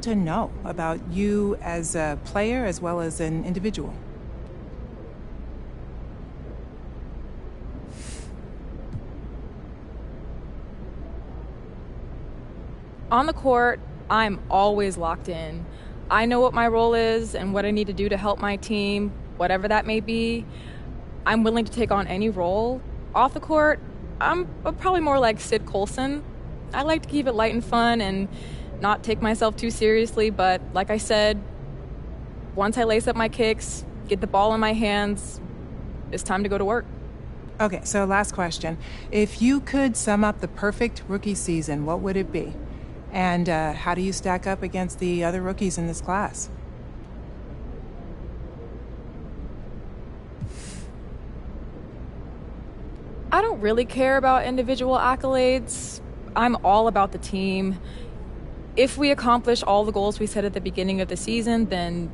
want to know about you as a player as well as an individual. On the court, I'm always locked in. I know what my role is and what I need to do to help my team, whatever that may be. I'm willing to take on any role. Off the court, I'm probably more like Sid Colson. I like to keep it light and fun and not take myself too seriously, but like I said, once I lace up my kicks, get the ball in my hands, it's time to go to work. Okay, so last question. If you could sum up the perfect rookie season, what would it be? And how do you stack up against the other rookies in this class? I don't really care about individual accolades. I'm all about the team. If we accomplish all the goals we set at the beginning of the season, then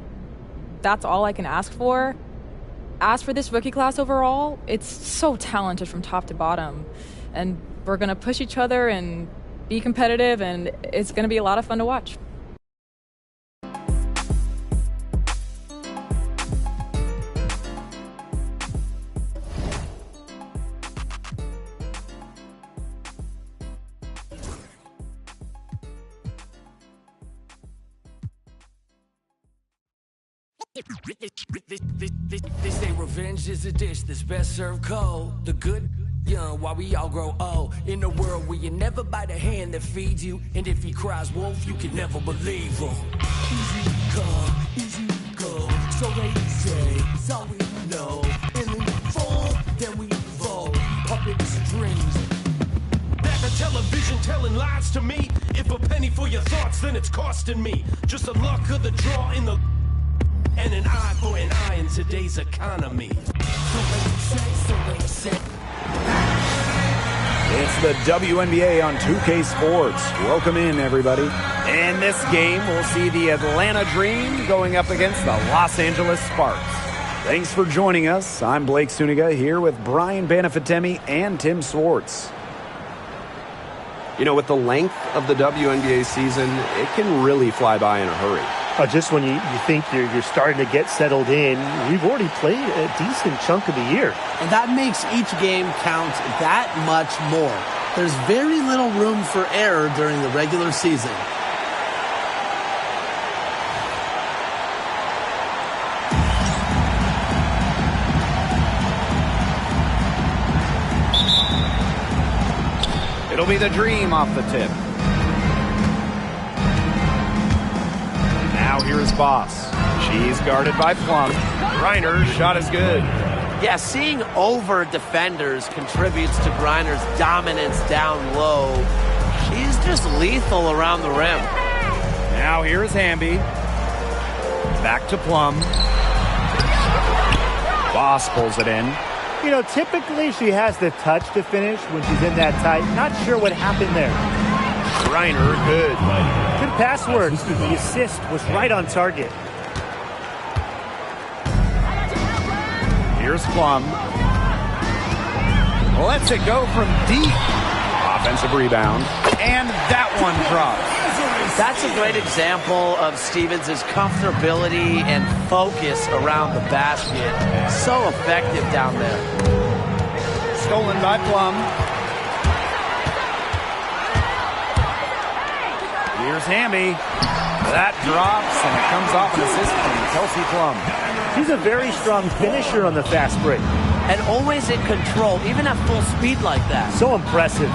that's all I can ask for. As for this rookie class overall, it's so talented from top to bottom. And we're going to push each other and be competitive, and it's going to be a lot of fun to watch. They say revenge is a dish that's best served cold. The good young while we all grow old. In a world where you never bite a hand that feeds you, and if he cries wolf, you can never believe him. Easy come, easy go. So they say, so we know. And in fall, then we fold. Puppet strings. Back the television telling lies to me. If a penny for your thoughts, then it's costing me. Just the luck of the draw in the and an eye for an eye in today's economy. So they say. It's the WNBA on 2K Sports. Welcome in, everybody. In this game, we'll see the Atlanta Dream going up against the Los Angeles Sparks. Thanks for joining us. I'm Blake Suniga here with Brian Banafitemi and Tim Swartz. You know, with the length of the WNBA season, it can really fly by in a hurry. Just when you think you're starting to get settled in, we've already played a decent chunk of the year. And that makes each game count that much more. There's very little room for error during the regular season. It'll be the Dream off the tip. Now here's Boss. She's guarded by Plum. Reiner's shot is good. Yeah, seeing over defenders contributes to Griner's dominance down low. She's just lethal around the rim. Now here's Hamby. Back to Plum. Boss pulls it in. You know, typically she has the touch to finish when she's in that tight. Not sure what happened there. Reiner, good. Good pass work. The assist was right on target. Here's Plum. Lets it go from deep. Offensive rebound. And that one drops. That's a great example of Stevens' comfortability and focus around the basket. So effective down there. Stolen by Plum. Here's Hamby. That drops, and it comes off an assist from Kelsey Plum. She's a very strong finisher on the fast break. And always in control, even at full speed like that. So impressive.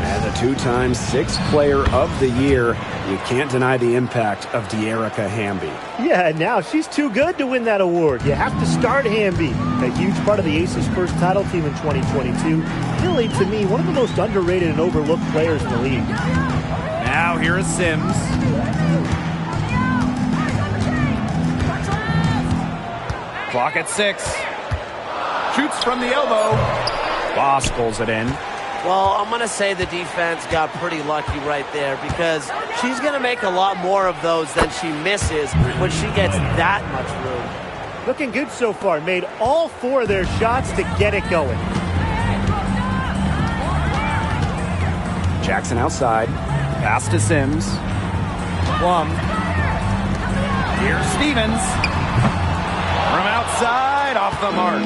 As a two-time Sixth Player of the Year, you can't deny the impact of De'Erica Hamby. Yeah, and now she's too good to win that award. You have to start Hamby, a huge part of the Aces' first title team in 2022. Really, to me, one of the most underrated and overlooked players in the league. Now here is Sims. Clock at 6. Shoots from the elbow. Boss pulls it in. Well, I'm going to say the defense got pretty lucky right there because she's going to make a lot more of those than she misses when she gets that much room. Looking good so far. Made all 4 of their shots to get it going. Jackson outside. Pass to Sims. Plum Here's Stevens. From outside, off the mark.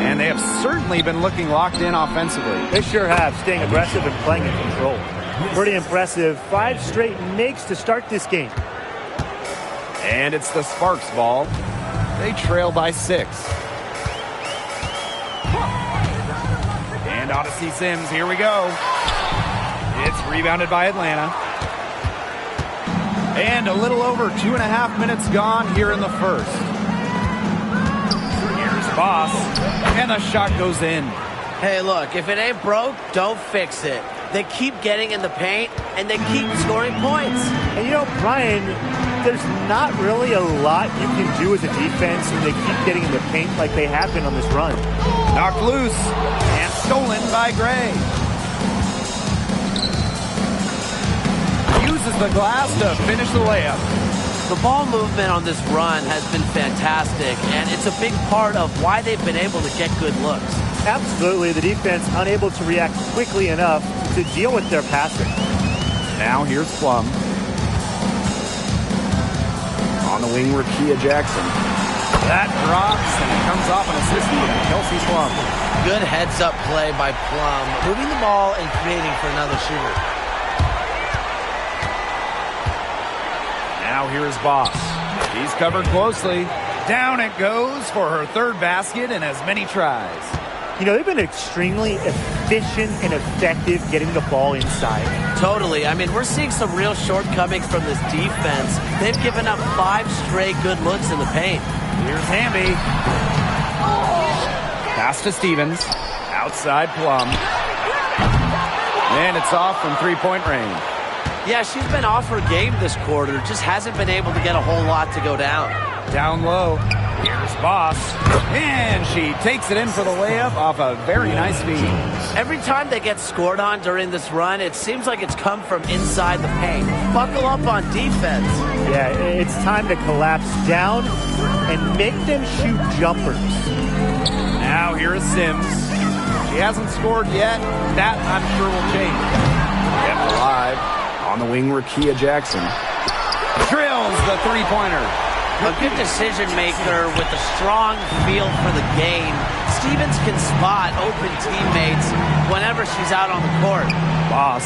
And they have certainly been looking locked in offensively. They sure have, staying aggressive and playing in control. Pretty impressive. 5 straight makes to start this game. And it's the Sparks ball. They trail by 6. And Odyssey Sims, here we go. It's rebounded by Atlanta. And a little over 2.5 minutes gone here in the first. Here's Boss. And the shot goes in. Hey, look, if it ain't broke, don't fix it. They keep getting in the paint, and they keep scoring points. And you know, Brian, there's not really a lot you can do as a defense when they keep getting in the paint like they have been on this run. Knocked loose and stolen by Gray. Uses the glass to finish the layup. The ball movement on this run has been fantastic, and it's a big part of why they've been able to get good looks. Absolutely, the defense unable to react quickly enough to deal with their passing. Now here's Plum. On the wing, Rakia Jackson. That drops, and it comes off an assist to Kelsey Plum. Good heads-up play by Plum, moving the ball and creating for another shooter. Now here's Boss. He's covered closely. Down it goes for her 3rd basket in as many tries. You know, they've been extremely efficient and effective getting the ball inside. Totally. I mean, we're seeing some real shortcomings from this defense. They've given up 5 straight good looks in the paint. Here's Hamby. Pass to Stevens. Outside Plum. And it's off from 3-point range. Yeah, she's been off her game this quarter. Just hasn't been able to get a whole lot to go down. Down low. Here's Boss. And she takes it in for the layup off a very nice feed. Every time they get scored on during this run, it seems like it's come from inside the paint. Buckle up on defense. Yeah, it's time to collapse down and make them shoot jumpers. Now here is Sims. She hasn't scored yet. That, I'm sure, will change. Kept alive. On the wing, Rakia Jackson. Drills the 3-pointer. A good decision maker with a strong feel for the game. Stevens can spot open teammates whenever she's out on the court. Boss.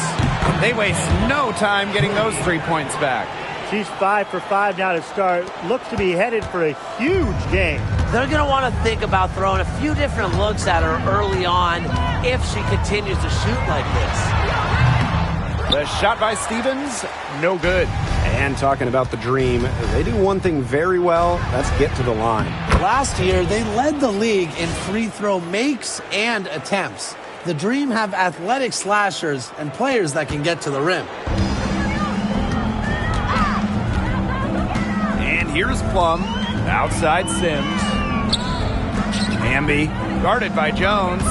They waste no time getting those 3 points back. She's 5 for 5 now to start. Looks to be headed for a huge game. They're going to want to think about throwing a few different looks at her early on if she continues to shoot like this. The shot by Stevens, no good. And talking about the Dream, they do one thing very well. That's get to the line. Last year, they led the league in free throw makes and attempts. The Dream have athletic slashers and players that can get to the rim. And here's Plum. Outside Sims. Hamby, guarded by Jones.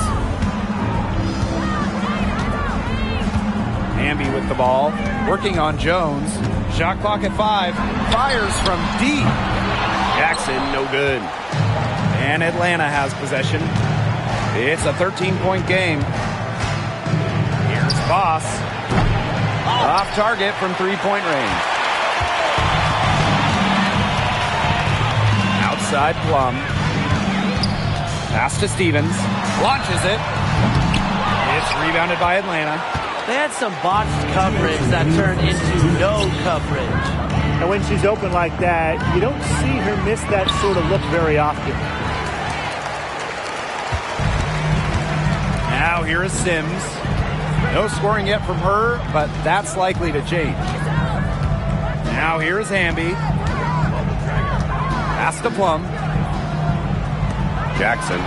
Hamby with the ball, working on Jones. Shot clock at 5. Fires from deep. Jackson, no good. And Atlanta has possession. It's a 13-point game. Here's Boss. Off target from 3-point range. Outside Plum. Pass to Stevens. Launches it. It's rebounded by Atlanta. They had some botched coverage that turned into no coverage. And when she's open like that, you don't see her miss that sort of look very often. Now here is Sims. No scoring yet from her, but that's likely to change. Now here is Hamby. Pass to Plum. Jackson.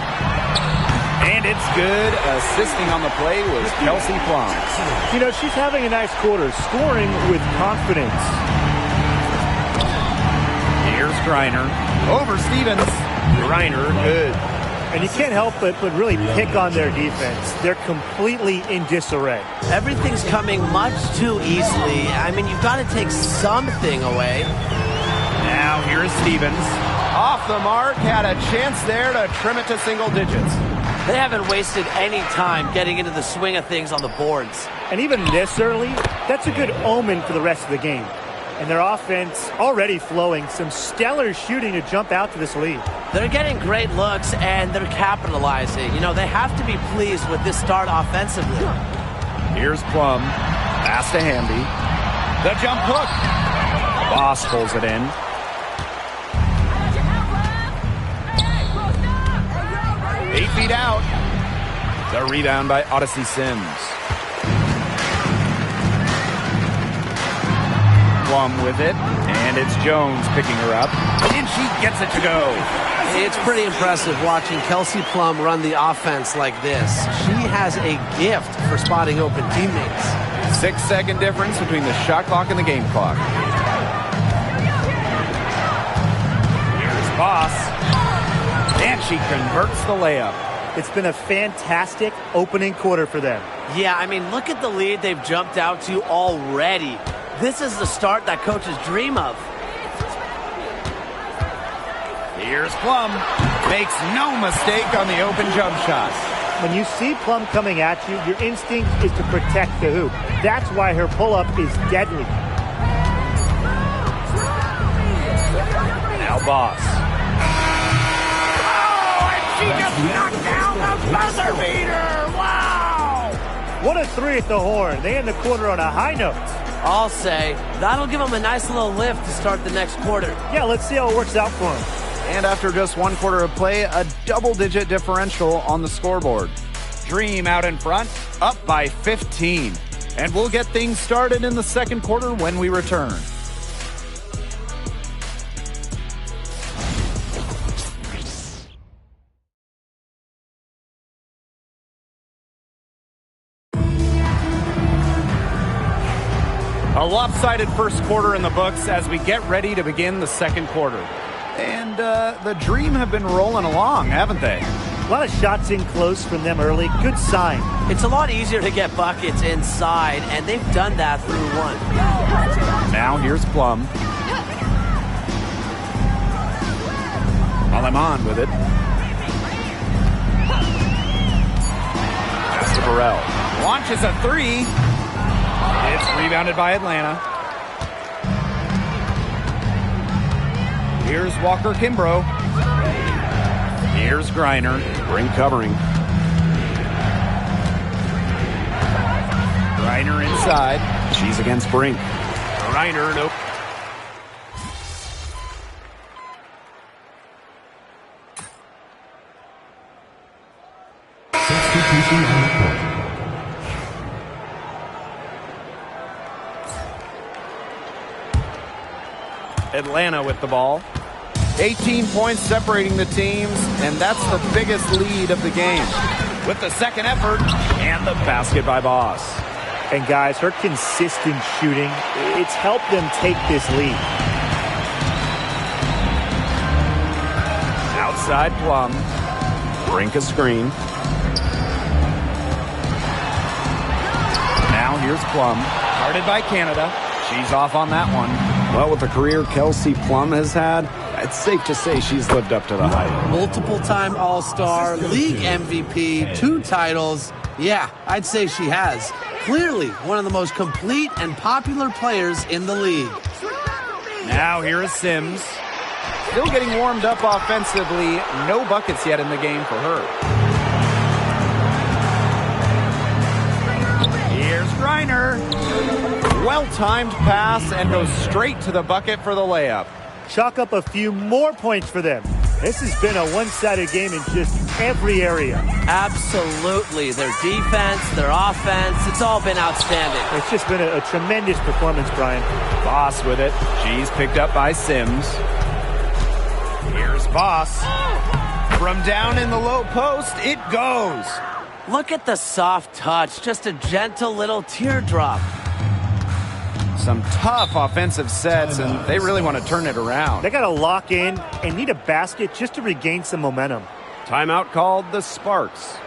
And it's good. Assisting on the play was Kelsey Plum. You know, she's having a nice quarter, scoring with confidence. Here's Griner. Over Stevens. Griner, good. And you can't help but really pick on their defense. They're completely in disarray. Everything's coming much too easily. I mean, you've got to take something away. Now here is Stevens. Off the mark. Had a chance there to trim it to single digits. They haven't wasted any time getting into the swing of things on the boards. And even this early, that's a good omen for the rest of the game. And their offense already flowing. Some stellar shooting to jump out to this lead. They're getting great looks, and they're capitalizing. You know, they have to be pleased with this start offensively. Here's Plum. Pass to Hamby. The jump hook. Boss pulls it in. Eight feet out. The rebound by Odyssey Sims. Plum with it, and it's Jones picking her up, and she gets it to go. It's pretty impressive watching Kelsey Plum run the offense like this. She has a gift for spotting open teammates. 6-second difference between the shot clock and the game clock. Here's Boss, and she converts the layup. It's been a fantastic opening quarter for them. Yeah, I mean, look at the lead they've jumped out to already. This is the start that coaches dream of. Here's Plum. Makes no mistake on the open jump shot. When you see Plum coming at you, your instinct is to protect the hoop. That's why her pull-up is deadly. Now Boss. Oh, and she just knocked down the buzzer beater. Wow! What a three at the horn. They end the quarter on a high note. I'll say that'll give them a nice little lift to start the next quarter. Yeah, let's see how it works out for them. And after just one quarter of play, a double-digit differential on the scoreboard. Dream out in front, up by 15. And we'll get things started in the second quarter when we return. A lopsided first quarter in the books as we get ready to begin the second quarter. And the Dream have been rolling along, haven't they? A lot of shots in close from them early. Good sign. It's a lot easier to get buckets inside, and they've done that through one. Now here's Plum. Aleman with it. Pass to Burrell. Launches a three. It's rebounded by Atlanta. Here's Walker Kimbrough. Here's Griner. Brink covering. Griner inside. She's against Brink. Griner, nope. Substitution on the court. Atlanta with the ball. 18 points separating the teams, and that's the biggest lead of the game. With the second effort, and the basket by Boss. And guys, her consistent shooting, it's helped them take this lead. Outside Plum. Brink a screen. Now here's Plum. Guarded by Canada. She's off on that one. Well, with the career Kelsey Plum has had, it's safe to say she's lived up to the hype. Multiple-time All-Star, league MVP, 2 titles. Yeah, I'd say she has. Clearly one of the most complete and popular players in the league. Now here is Sims. Still getting warmed up offensively. No buckets yet in the game for her. Here's Griner. Well-timed pass and goes straight to the bucket for the layup. Chalk up a few more points for them. This has been a one-sided game in just every area. Absolutely. Their defense, their offense, it's all been outstanding. It's just been a tremendous performance, Brian. Boss with it. She's picked up by Sims. Here's Boss. From down in the low post, it goes. Look at the soft touch. Just a gentle little teardrop. Some tough offensive sets, and they really want to turn it around. They got to lock in and need a basket just to regain some momentum. Timeout called the Sparks.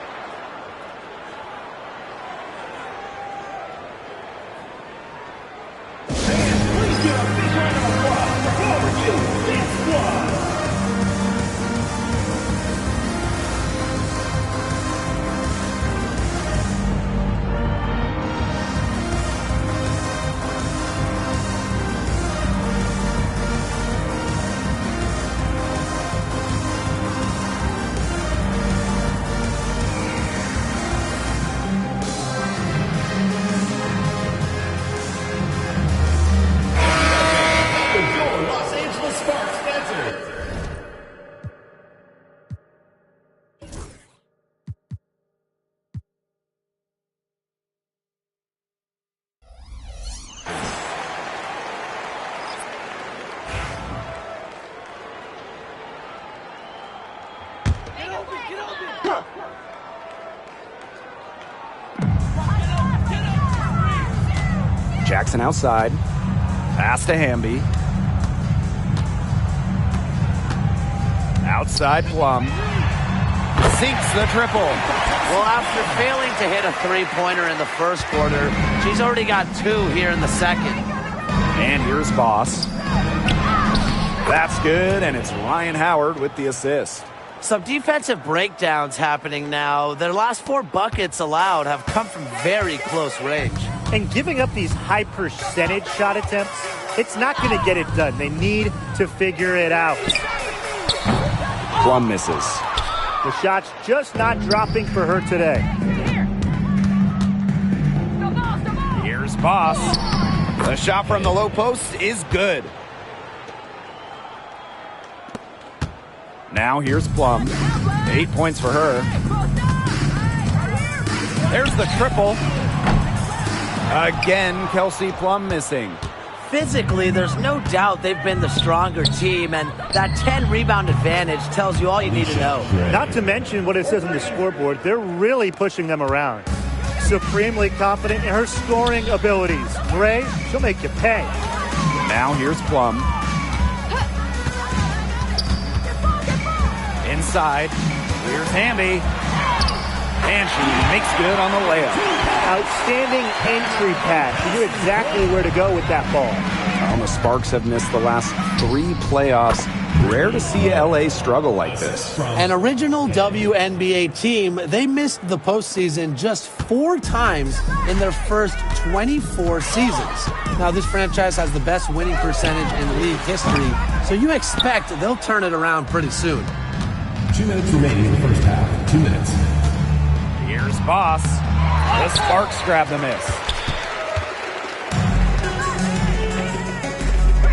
Jackson outside. Pass to Hamby. Outside Plum. Sinks the triple. Well, after failing to hit a three-pointer in the first quarter, she's already got 2 here in the second. And here's Boss. That's good, and it's Ryan Howard with the assist. Some defensive breakdowns happening now. Their last 4 buckets allowed have come from very close range. And giving up these high percentage shot attempts, it's not going to get it done. They need to figure it out. Plum misses. The shot's just not dropping for her today. Here's Boss. The shot from the low post is good. Now here's Plum. 8 points for her. There's the triple. Again, Kelsey Plum missing. Physically, there's no doubt they've been the stronger team, and that 10-rebound advantage tells you all you need to know. Not to mention what it says on the scoreboard, they're really pushing them around. Supremely confident in her scoring abilities. Gray, she'll make you pay. Now here's Plum. Inside. Here's Hamby. And she makes good on the layup. Outstanding entry pass. She knew exactly where to go with that ball. Well, the Sparks have missed the last 3 playoffs. Rare to see LA struggle like this. An original WNBA team, they missed the postseason just 4 times in their first 24 seasons. Now, this franchise has the best winning percentage in league history, so you expect they'll turn it around pretty soon. 2 minutes remaining in the first half. 2 minutes. Here's Boss. The Sparks grab the miss.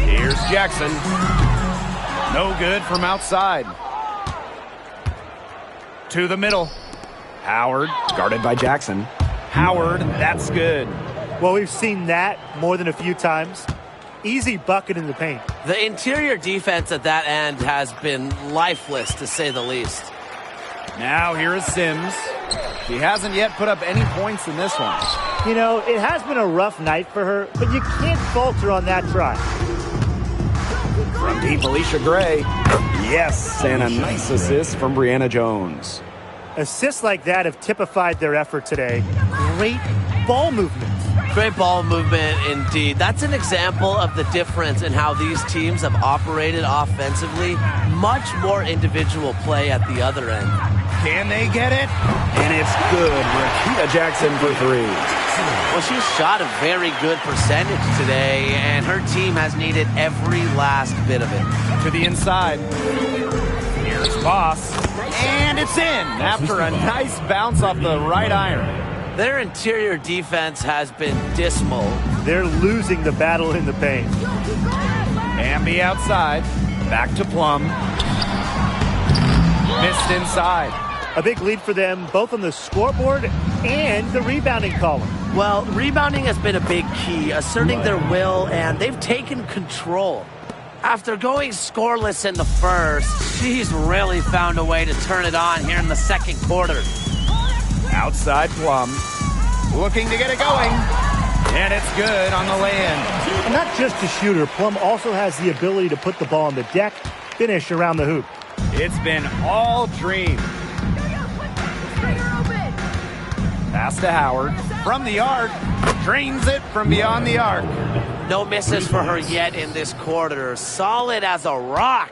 Here's Jackson. No good from outside. To the middle. Howard, guarded by Jackson. Howard, that's good. Well, we've seen that more than a few times. Easy bucket in the paint. The interior defense at that end has been lifeless, to say the least. Now here is Sims. She hasn't yet put up any points in this one. You know, it has been a rough night for her, but you can't falter on that try. From deep, Alicia Gray. Yes, and a nice assist from Brianna Jones. Assists like that have typified their effort today. Great ball movement. Great ball movement indeed. That's an example of the difference in how these teams have operated offensively. Much more individual play at the other end. Can they get it? And it's good. Rakita Jackson for 3. Well, she's shot a very good percentage today, and her team has needed every last bit of it. To the inside. Here's Boss. And it's in after a nice bounce off the right iron. Their interior defense has been dismal. They're losing the battle in the paint. Hamby outside. Back to Plum. Missed inside. A big lead for them, both on the scoreboard and the rebounding column. Well, rebounding has been a big key, asserting their will, and they've taken control. After going scoreless in the first, she's really found a way to turn it on here in the second quarter. Outside Plum. Looking to get it going. And it's good on the lay-in. And not just a shooter, Plum also has the ability to put the ball on the deck, finish around the hoop. It's been all dream. Pass to Howard. From the arc. Drains it from beyond the arc. No misses for her yet in this quarter. Solid as a rock.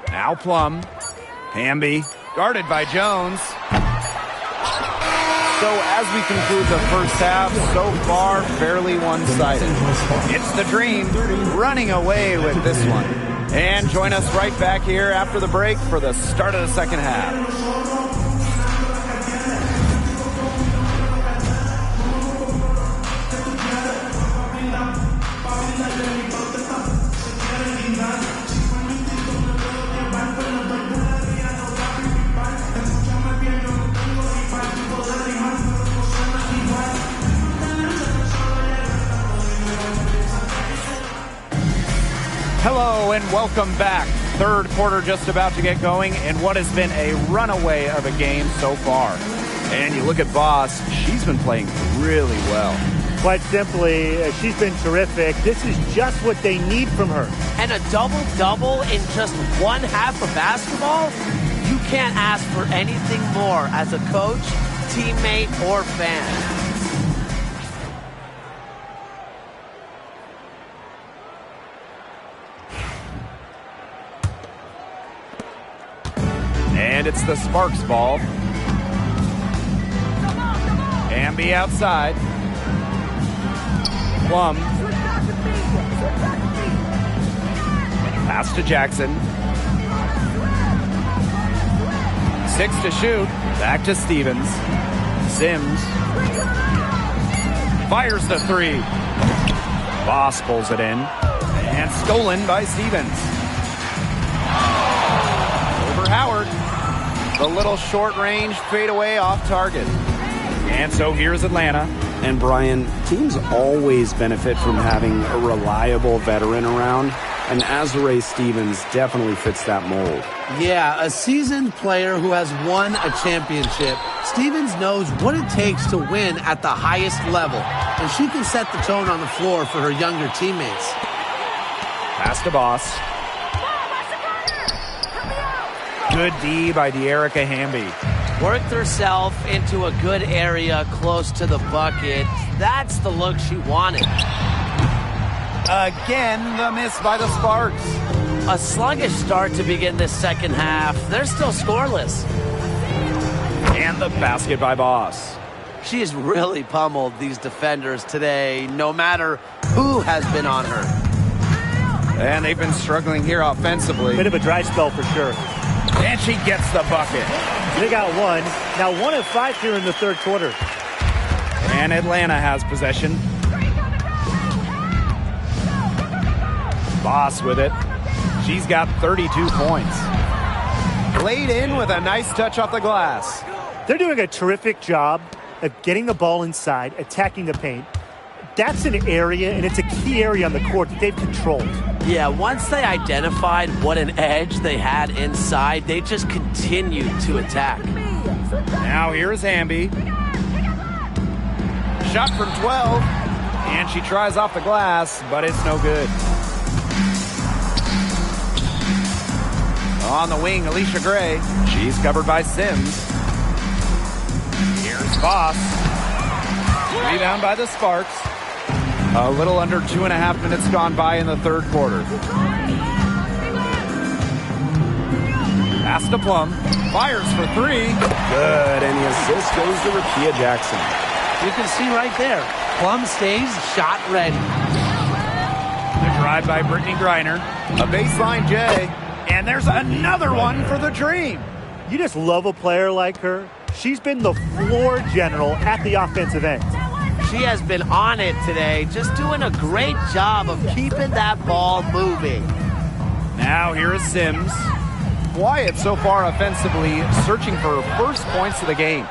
Now Plum. Hamby. Guarded by Jones. So as we conclude the first half, so far fairly one-sided. It's the Dream running away with this one. And join us right back here after the break for the start of the second half. Hello and welcome back third quarter just about to get going in what has been a runaway of a game so far. And you look at Boss, she's been playing really well. Quite simply, she's been terrific. This is just what they need from her. And a double-double in just one half of basketball? You can't ask for anything more as a coach, teammate, or fan. And it's the Sparks ball. Amby outside. Plum. Pass to Jackson. 6 to shoot. Back to Stevens. Sims. Fires the 3. Boss pulls it in. And stolen by Stevens. Over Howard. The little short-range fadeaway off target. And so here's Atlanta. And Brian, teams always benefit from having a reliable veteran around, and Azurá Stevens definitely fits that mold. Yeah, a seasoned player who has won a championship. Stevens knows what it takes to win at the highest level, and she can set the tone on the floor for her younger teammates. Pass to Boss. Good D by De'Erica Hamby. Worked herself into a good area close to the bucket. That's the look she wanted. Again, the miss by the Sparks. A sluggish start to begin this second half. They're still scoreless. And the basket by Boss. She has really pummeled these defenders today, no matter who has been on her. And they've been struggling here offensively. Bit of a dry spell for sure. And she gets the bucket. They got one. Now 1 of 5 here in the third quarter. And Atlanta has possession. Boss with it. She's got 32 points. Laid in with a nice touch off the glass. They're doing a terrific job of getting the ball inside, attacking the paint. That's an area, and it's a key area on the court that they've controlled. Yeah, once they identified what an edge they had inside, they just continued to attack. Now here's Hamby. Shot from 12. And she tries off the glass, but it's no good. On the wing, Alicia Gray. She's covered by Sims. Here's Boss. Rebound by the Sparks. A little under 2.5 minutes gone by in the third quarter. Pass to Plum. Fires for 3. Good, and the assist goes to Rakia Jackson. You can see right there, Plum stays shot ready. The drive by Brittany Griner. A baseline J. And there's another one for the Dream. You just love a player like her. She's been the floor general at the offensive end. She has been on it today, just doing a great job of keeping that ball moving. Now here is Sims. Quiet so far offensively, searching for her first points of the game.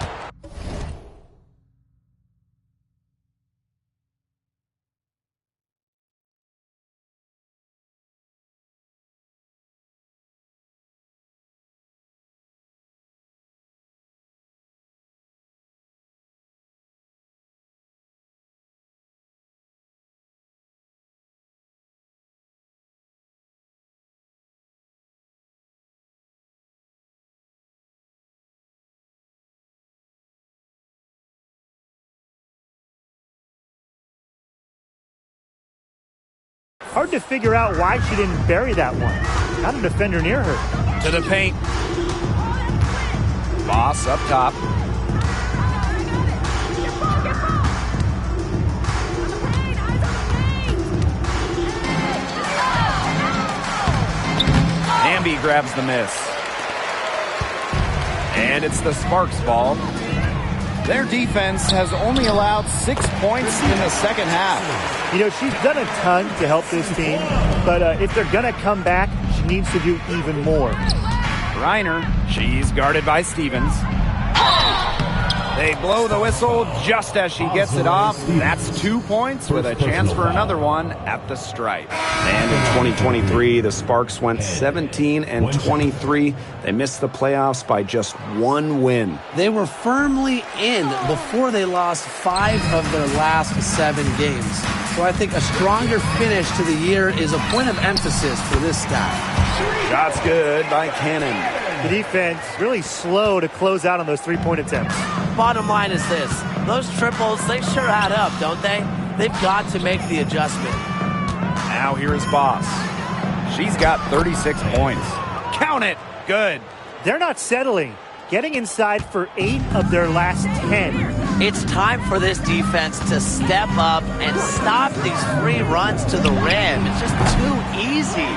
Hard to figure out why she didn't bury that one. Not a defender near her. To the paint. Boss up top. Hamby grabs the miss. And it's the Sparks ball. Their defense has only allowed 6 points in the second half. You know, she's done a ton to help this team, but if they're going to come back, she needs to do even more. Reiner, she's guarded by Stevens. They blow the whistle just as she gets it off. That's 2 points with a chance for another one at the stripe. And in 2023, the Sparks went 17-23. They missed the playoffs by just 1 win. They were firmly in before they lost 5 of their last 7 games. So I think a stronger finish to the year is a point of emphasis for this staff. Shots good by Cannon. The defense really slow to close out on those three-point attempts. Bottom line is this. Those triples, they sure add up, don't they? They've got to make the adjustment. Now here is Boss. She's got 36 points. Count it. Good. They're not settling. Getting inside for 8 of their last 10. It's time for this defense to step up and stop these free runs to the rim. It's just too easy.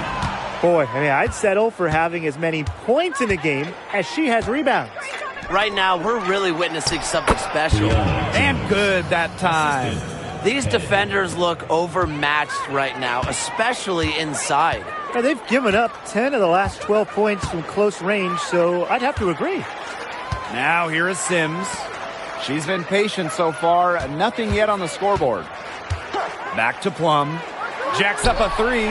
Boy, I'd settle for having as many points in a game as she has rebounds. Right now, we're really witnessing something special. And good that time. These defenders look overmatched right now, especially inside. Now, they've given up 10 of the last 12 points from close range, so I'd have to agree. Now here is Sims. She's been patient so far. Nothing yet on the scoreboard. Back to Plum. Jacks up a 3.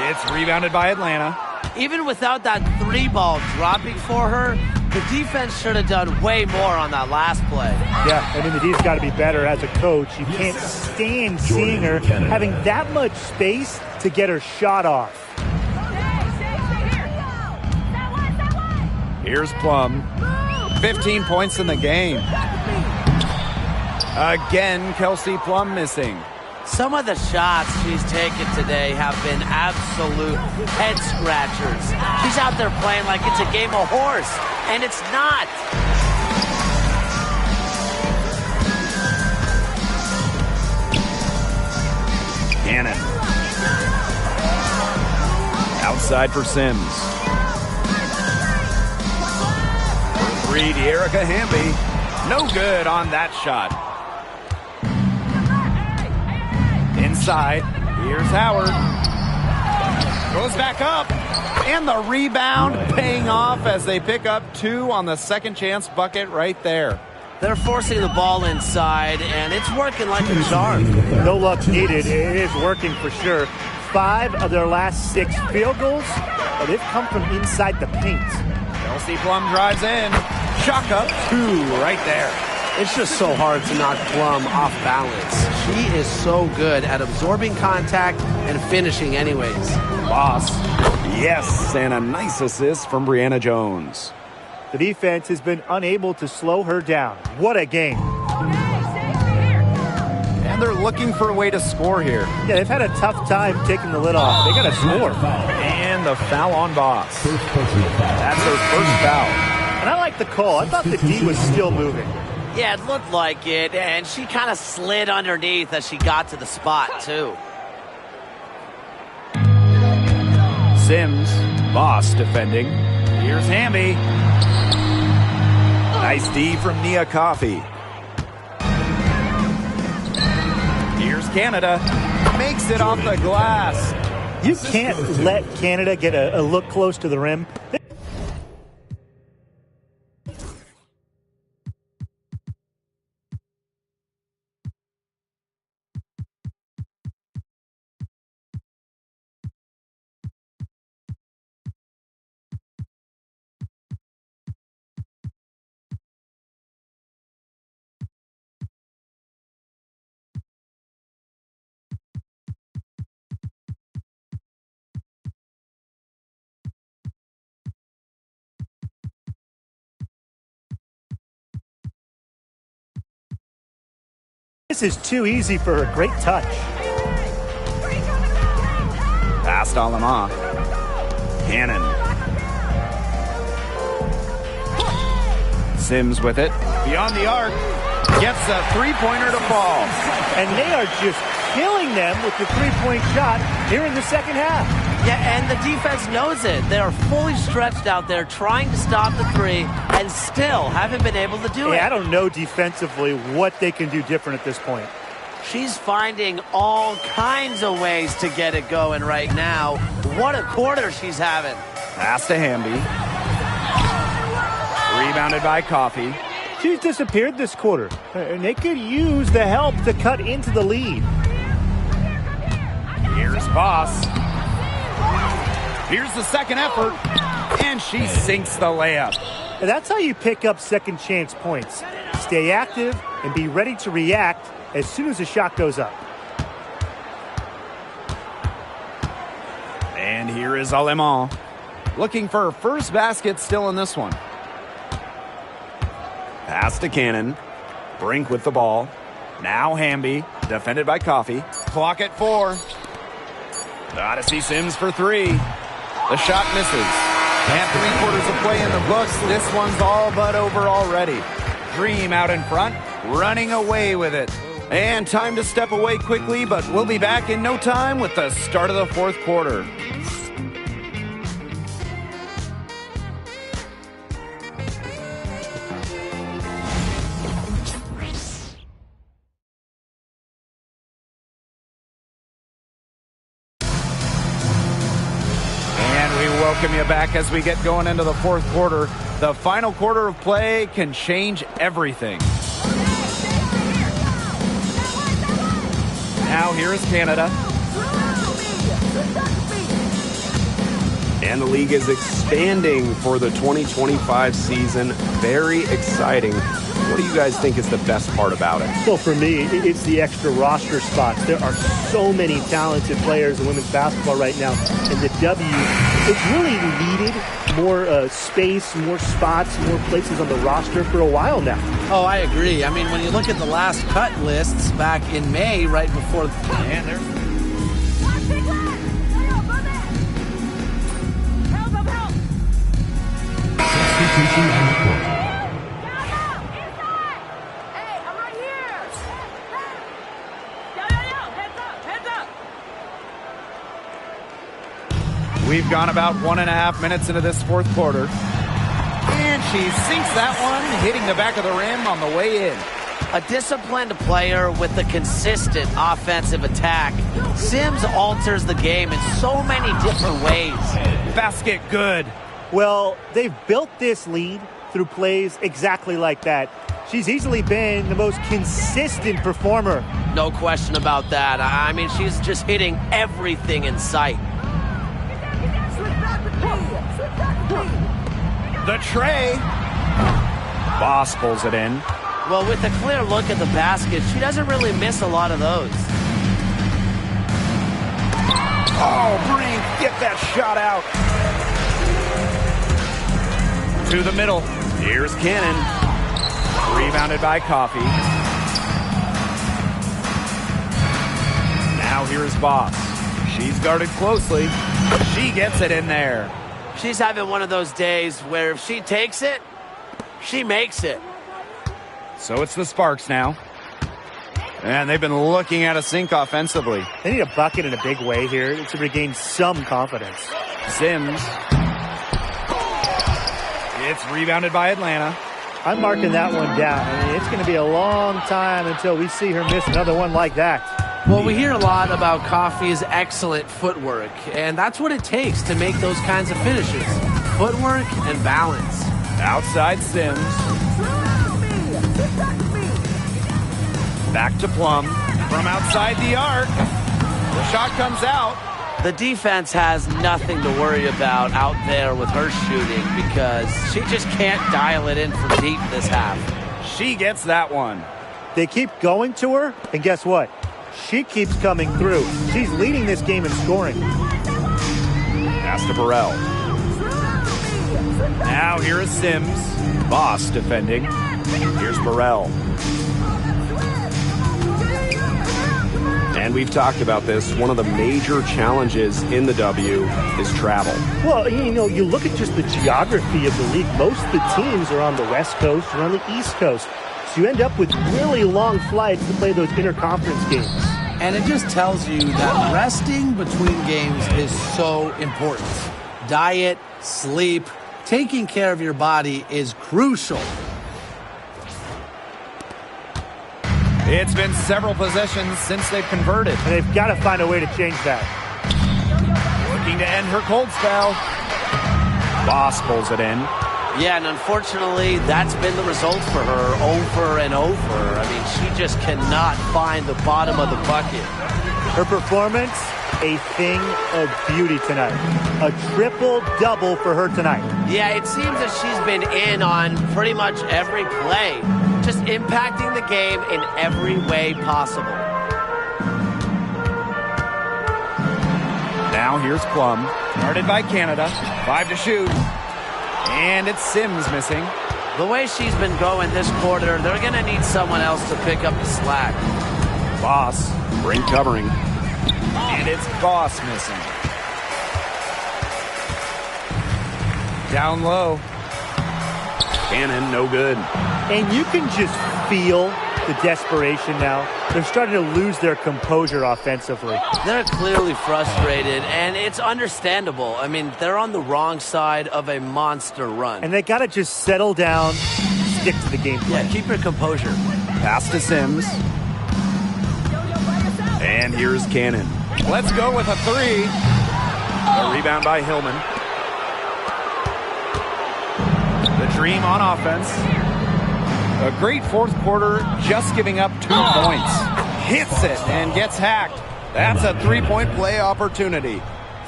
It's rebounded by Atlanta. Even without that 3-ball dropping for her, the defense should have done way more on that last play. Yeah, the D's got to be better as a coach. You can't stand seeing her having that much space to get her shot off. Here's Plum. 15 points in the game. Again, Kelsey Plum missing. Some of the shots she's taken today have been absolute head scratchers. She's out there playing like it's a game of horse, and it's not. Cannon. Outside for Sims. For 3, De'Erica Hamby. No good on that shot. Inside, here's Howard. Goes back up, and the rebound paying off as they pick up 2 on the second chance bucket right there. They're forcing the ball inside, and it's working like a charm. No luck needed. It is working for sure. 5 of their last 6 field goals, but they've come from inside the paint. Kelsey Plum drives in. Shaka, 2 right there. It's just so hard to knock Plum off balance. She is so good at absorbing contact and finishing anyways. Boss. Yes, and a nice assist from Brianna Jones. The defense has been unable to slow her down. What a game. And they're looking for a way to score here. Yeah, they've had a tough time taking the lid off. They got to score. And the foul on Boss. That's her first foul. And I like the call. I thought the D was still moving. Yeah, it looked like it, and she kind of slid underneath as she got to the spot, too. Sims, Boss defending. Here's Hamby. Nice D from Nia Coffey. Here's Canada. Makes it off the glass. You can't let Canada get a look close to the rim. This is too easy for her. Great touch. Past Alama. Cannon. Sims with it. Beyond the arc. Gets a three-pointer to fall. And they are just killing them with the three-point shot here in the second half. Yeah, and the defense knows it. They are fully stretched out there trying to stop the 3 and still haven't been able to do it. I don't know defensively what they can do different at this point. She's finding all kinds of ways to get it going right now. What a quarter she's having. Pass to Hamby. Rebounded by Coffey. She's disappeared this quarter, and they could use the help to cut into the lead. Here's Boss. Here's the second effort, and she sinks the layup. And that's how you pick up second chance points. Stay active and be ready to react as soon as the shot goes up. And here is Alemán, looking for her first basket still in this one. Pass to Cannon. Brink with the ball. Now Hamby, defended by Coffey. Clock at 4. Odyssey Sims for 3. The shot misses. And 3 quarters of play in the books. This one's all but over already. Dream out in front, running away with it. And time to step away quickly, but we'll be back in no time with the start of the fourth quarter. Welcome you back as we get going into the fourth quarter. The final quarter of play can change everything. Now here is Canada. And the league is expanding for the 2025 season. Very exciting. What do you guys think is the best part about it? So for me, it's the extra roster spots. There are so many talented players in women's basketball right now. And the W, it's really needed more space, more spots, more places on the roster for a while now. Oh, I agree. I mean, when you look at the last cut lists back in May, right before... And there's... Substitution on the court. We've gone about 1.5 minutes into this fourth quarter. And she sinks that one, hitting the back of the rim on the way in. A disciplined player with a consistent offensive attack. Sims alters the game in so many different ways. Basket good. Well, they've built this lead through plays exactly like that. She's easily been the most consistent performer. No question about that. I mean, she's just hitting everything in sight. The tray. Boss pulls it in. Well, with a clear look at the basket, she doesn't really miss a lot of those. Oh, Brink, get that shot out. To the middle. Here's Cannon. Rebounded by Coffey. Now here's Boss. She's guarded closely. She gets it in there. She's having one of those days where if she takes it, she makes it. So it's the Sparks now. And they've been looking at a sink offensively. They need a bucket in a big way here to regain some confidence. Sims. It's rebounded by Atlanta. I'm marking that one down. I mean, it's going to be a long time until we see her miss another one like that. Well, we hear a lot about Coffey's excellent footwork, and that's what it takes to make those kinds of finishes. Footwork and balance. Outside Sims. Back to Plum. From outside the arc. The shot comes out. The defense has nothing to worry about out there with her shooting because she just can't dial it in from deep this half. She gets that one. They keep going to her, and guess what? She keeps coming through. She's leading this game in scoring. Pass to Burrell. Now here is Sims. Boss defending. Here's Burrell. And we've talked about this. One of the major challenges in the W is travel. Well, you know, you look at just the geography of the league. Most of the teams are on the West Coast or on the East Coast. So you end up with really long flights to play those interconference games. And it just tells you that resting between games is so important. Diet, sleep, taking care of your body is crucial. It's been several possessions since they've converted. And they've got to find a way to change that. Looking to end her cold spell. Boss pulls it in. Yeah, and unfortunately, that's been the result for her over and over. I mean, she just cannot find the bottom of the bucket. Her performance, a thing of beauty tonight. A triple-double for her tonight. Yeah, it seems that she's been in on pretty much every play, just impacting the game in every way possible. Now here's Plum, guarded by Canada. 5 to shoot. And it's Sims missing. The way she's been going this quarter, they're going to need someone else to pick up the slack. Boss, Brink covering. and it's Boss missing. Down low. Cannon, no good. And you can just feel the desperation now. They're starting to lose their composure offensively. They're clearly frustrated, and it's understandable. I mean, they're on the wrong side of a monster run. And they got to just settle down, stick to the game plan. Yeah, keep your composure. Pass to Sims. And here's Cannon. Let's go with a 3. A rebound by Hillman. The Dream on offense. A great fourth quarter, just giving up 2 points. Hits it and gets hacked. That's a 3-point play opportunity.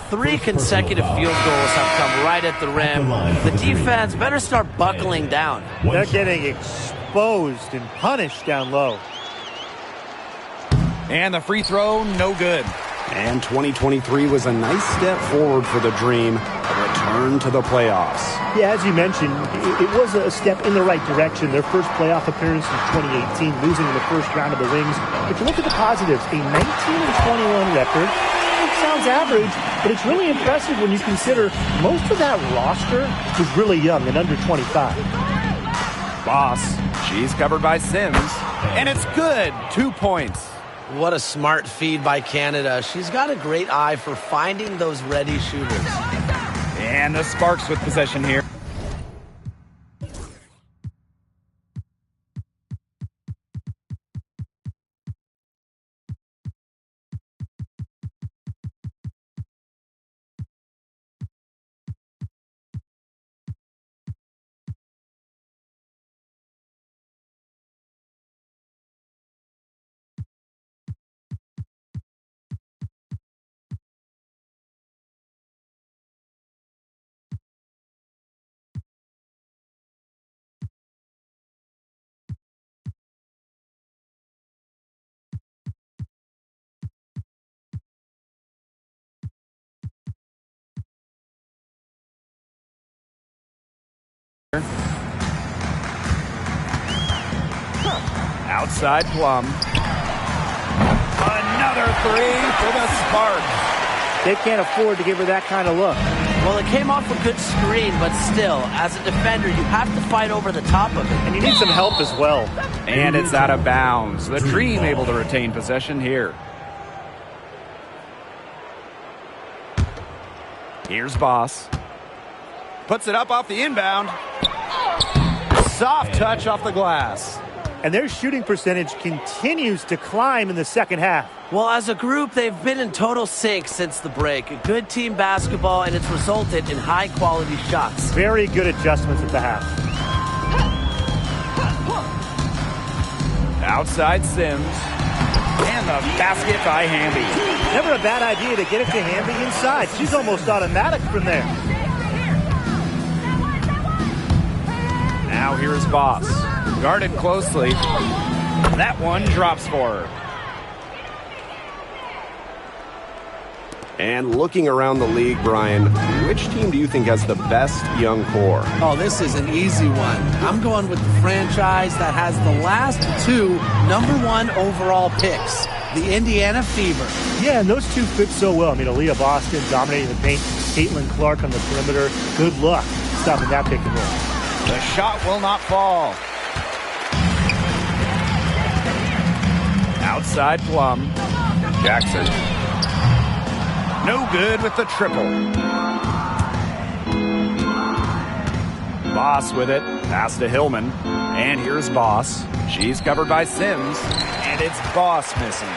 3 consecutive field goals have come right at the rim. The defense better start buckling down. They're getting exposed and punished down low. And the free throw, no good. And 2023 was a nice step forward for the Dream. A return to the playoffs. Yeah, as you mentioned, it was a step in the right direction. Their first playoff appearance in 2018, losing in the first round of the rings. But you look at the positives, a 19-21 record. It sounds average, but it's really impressive when you consider most of that roster is really young and under 25. Boss, she's covered by Sims. And it's good, 2 points. What a smart feed by Canada. She's got a great eye for finding those ready shooters. And the Sparks with possession here. Outside Plum. Another 3 for the Sparks. They can't afford to give her that kind of look. Well, it came off a good screen, but still, as a defender, you have to fight over the top of it. And you need some help as well. And it's out of bounds. The Dream able to retain possession here. Here's Boss. Puts it up off the inbound. Soft touch off the glass. And their shooting percentage continues to climb in the second half. Well, as a group, they've been in total sync since the break. A good team basketball, and it's resulted in high-quality shots. Very good adjustments at the half. Outside Sims. And the basket by Hamby. Never a bad idea to get it to Hamby inside. She's almost automatic from there. Now here's Boss. Guarded closely. That one drops for her. And looking around the league, Brian, which team do you think has the best young core? Oh, this is an easy one. I'm going with the franchise that has the last 2 #1 overall picks, the Indiana Fever. Yeah, and those two fit so well. I mean, Aaliyah Boston dominating the paint. Caitlin Clark on the perimeter. Good luck stopping that pick and roll. The shot will not fall. Outside Plum. Jackson. No good with the triple. Boss with it. Pass to Hillman. And here's Boss. She's covered by Sims. And it's Boss missing.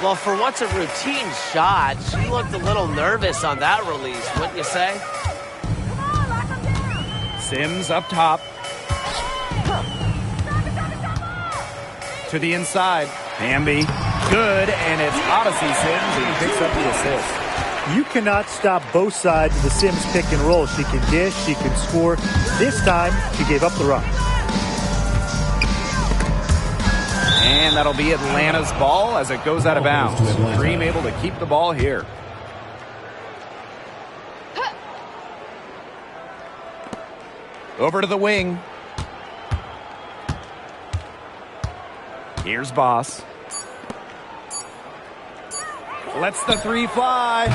Well, for what's a routine shot, she looked a little nervous on that release, wouldn't you say? Sims up top. To the inside. Hamby. Good, and it's Odyssey Sims who picks up the assist. You cannot stop both sides of the Sims pick and roll. She can dish, she can score. This time, she gave up the rock. And that'll be Atlanta's ball as it goes out of bounds. Dream able to keep the ball here. Over to the wing. Here's Boss. Lets the three fly.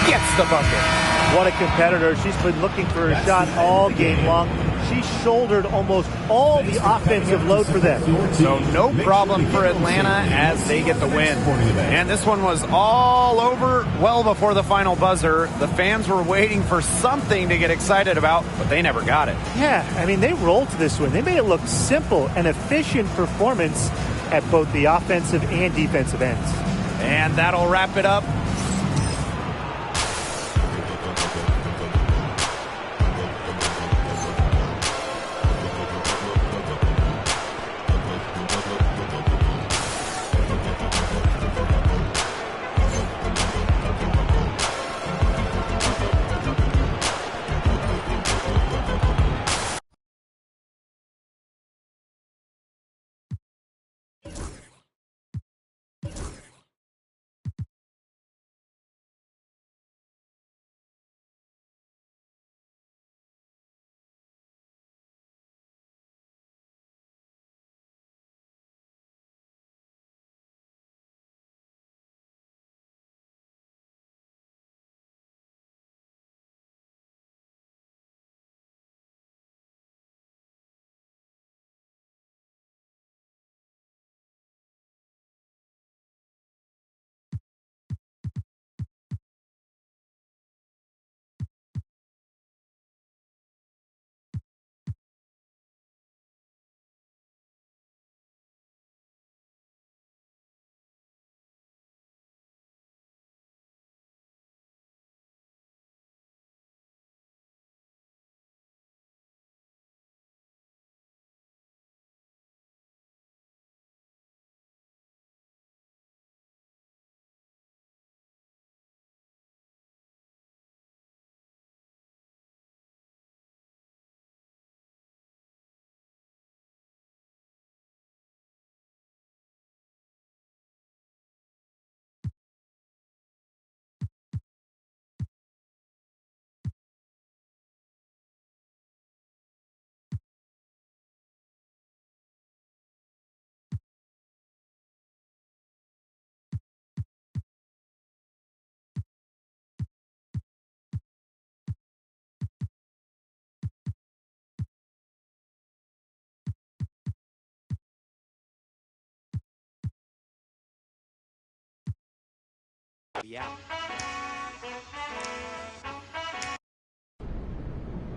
Gets the bucket. What a competitor. She's been looking for a shot all game long. She shouldered almost all the offensive load for them. So no problem for Atlanta as they get the win. And this one was all over well before the final buzzer. The fans were waiting for something to get excited about, but they never got it. Yeah, I mean, they rolled to this one. They made it look simple and efficient performance at both the offensive and defensive ends. And that'll wrap it up.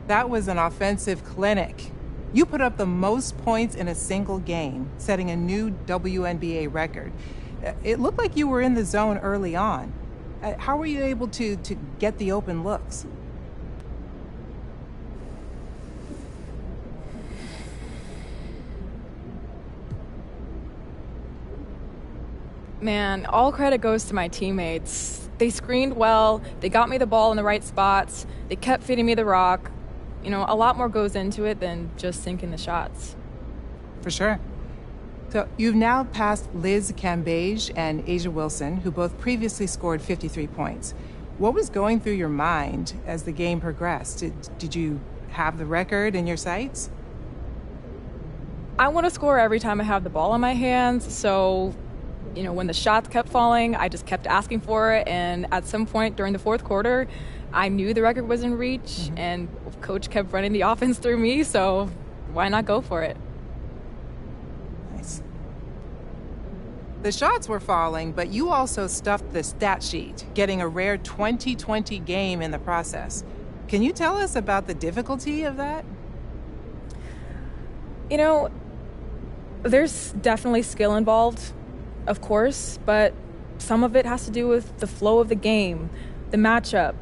That was an offensive clinic. You put up the most points in a single game, setting a new WNBA record. It looked like you were in the zone early on. How were you able to get the open looks? Man, all credit goes to my teammates. They screened well, they got me the ball in the right spots, they kept feeding me the rock. You know, a lot more goes into it than just sinking the shots. For sure. So you've now passed Liz Cambage and Asia Wilson, who both previously scored 53 points. What was going through your mind as the game progressed? Did you have the record in your sights? I want to score every time I have the ball in my hands, so when the shots kept falling, I just kept asking for it, and at some point during the fourth quarter, I knew the record was in reach, and coach kept running the offense through me, so why not go for it? Nice. The shots were falling, but you also stuffed the stat sheet, getting a rare 20-20 game in the process. Can you tell us about the difficulty of that? There's definitely skill involved, of course, but some of it has to do with the flow of the game, the matchup,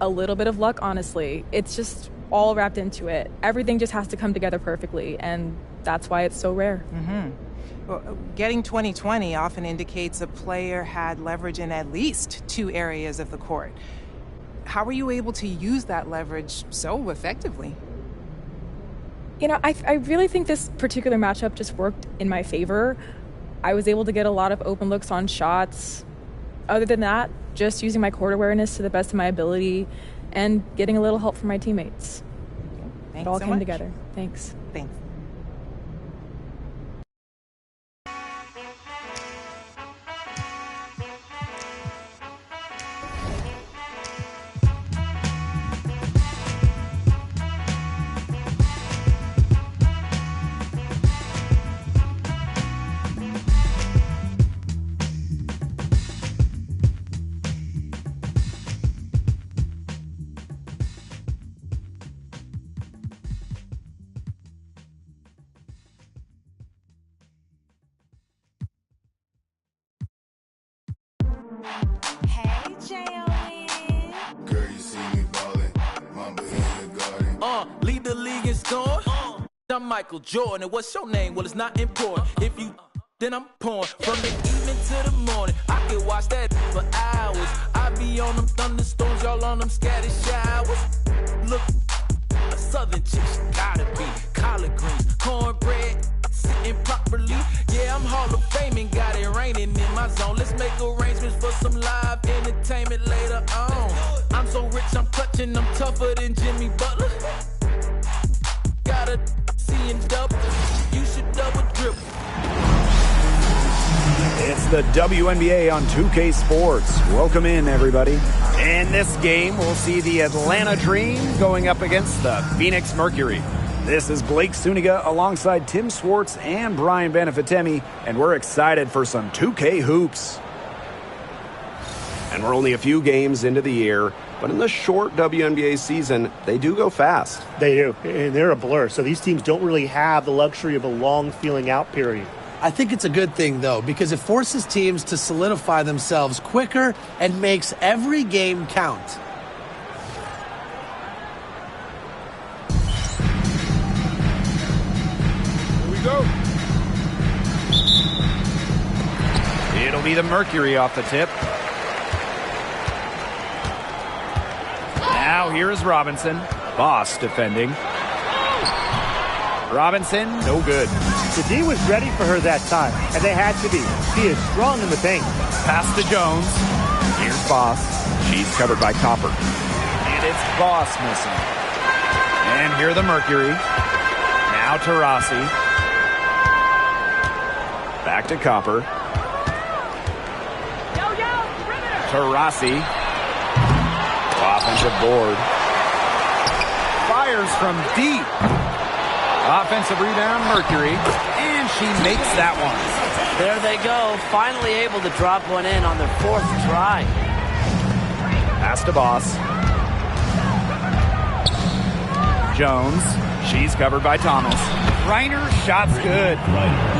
a little bit of luck, honestly. It's just all wrapped into it. Everything just has to come together perfectly, and that's why it's so rare. Well, getting 20-20 often indicates a player had leverage in at least 2 areas of the court. How were you able to use that leverage so effectively? You know, I really think this particular matchup just worked in my favor. I was able to get a lot of open looks on shots. Other than that, just using my court awareness to the best of my ability and getting a little help from my teammates. Thanks It all so came much. together. Thanks. Thanks. Hey, J.O.N. Girl, you see me ballin', mamba in the garden. Lead the league in scoring. I'm Michael Jordan, and what's your name? Well, it's not important. If you then I'm pouring from the evening to the morning. I can watch that for hours. I be on them thunderstorms, y'all on them scattered showers. Look, a southern chick, she gotta be collard greens, cornbread, sitting properly. Yeah, I'm Hall of Fame and got it raining in my zone. Let's make arrangements for some live entertainment later on. I'm so rich, I'm clutching, I'm tougher than Jimmy Butler. Gotta see and double, you should double dribble. It's the WNBA on 2K Sports. Welcome in, everybody. In this game, we'll see the Atlanta Dream going up against the Phoenix Mercury. This is Blake Suniga alongside Tim Swartz and Brian Benefitemi, and we're excited for some 2K hoops. And we're only a few games into the year, but in the short WNBA season, they do go fast. They do, and they're a blur. So these teams don't really have the luxury of a long feeling out period. I think it's a good thing, though, because it forces teams to solidify themselves quicker and makes every game count. Here we go. It'll be the Mercury off the tip. Now here is Robinson. Boss defending. Robinson, no good. The D was ready for her that time, and they had to be. She is strong in the paint. Pass to Jones. Here's Boss. She's covered by Copper. And it's Boss missing. And here the Mercury. Now to Rossi. Back to Copper. To Rossi. Offensive board. Fires from deep. Offensive rebound, Mercury, and she makes that one. There they go, finally able to drop one in on their 4th try. Pass to Boss. Jones, she's covered by Thomas. Reiner, shot's good.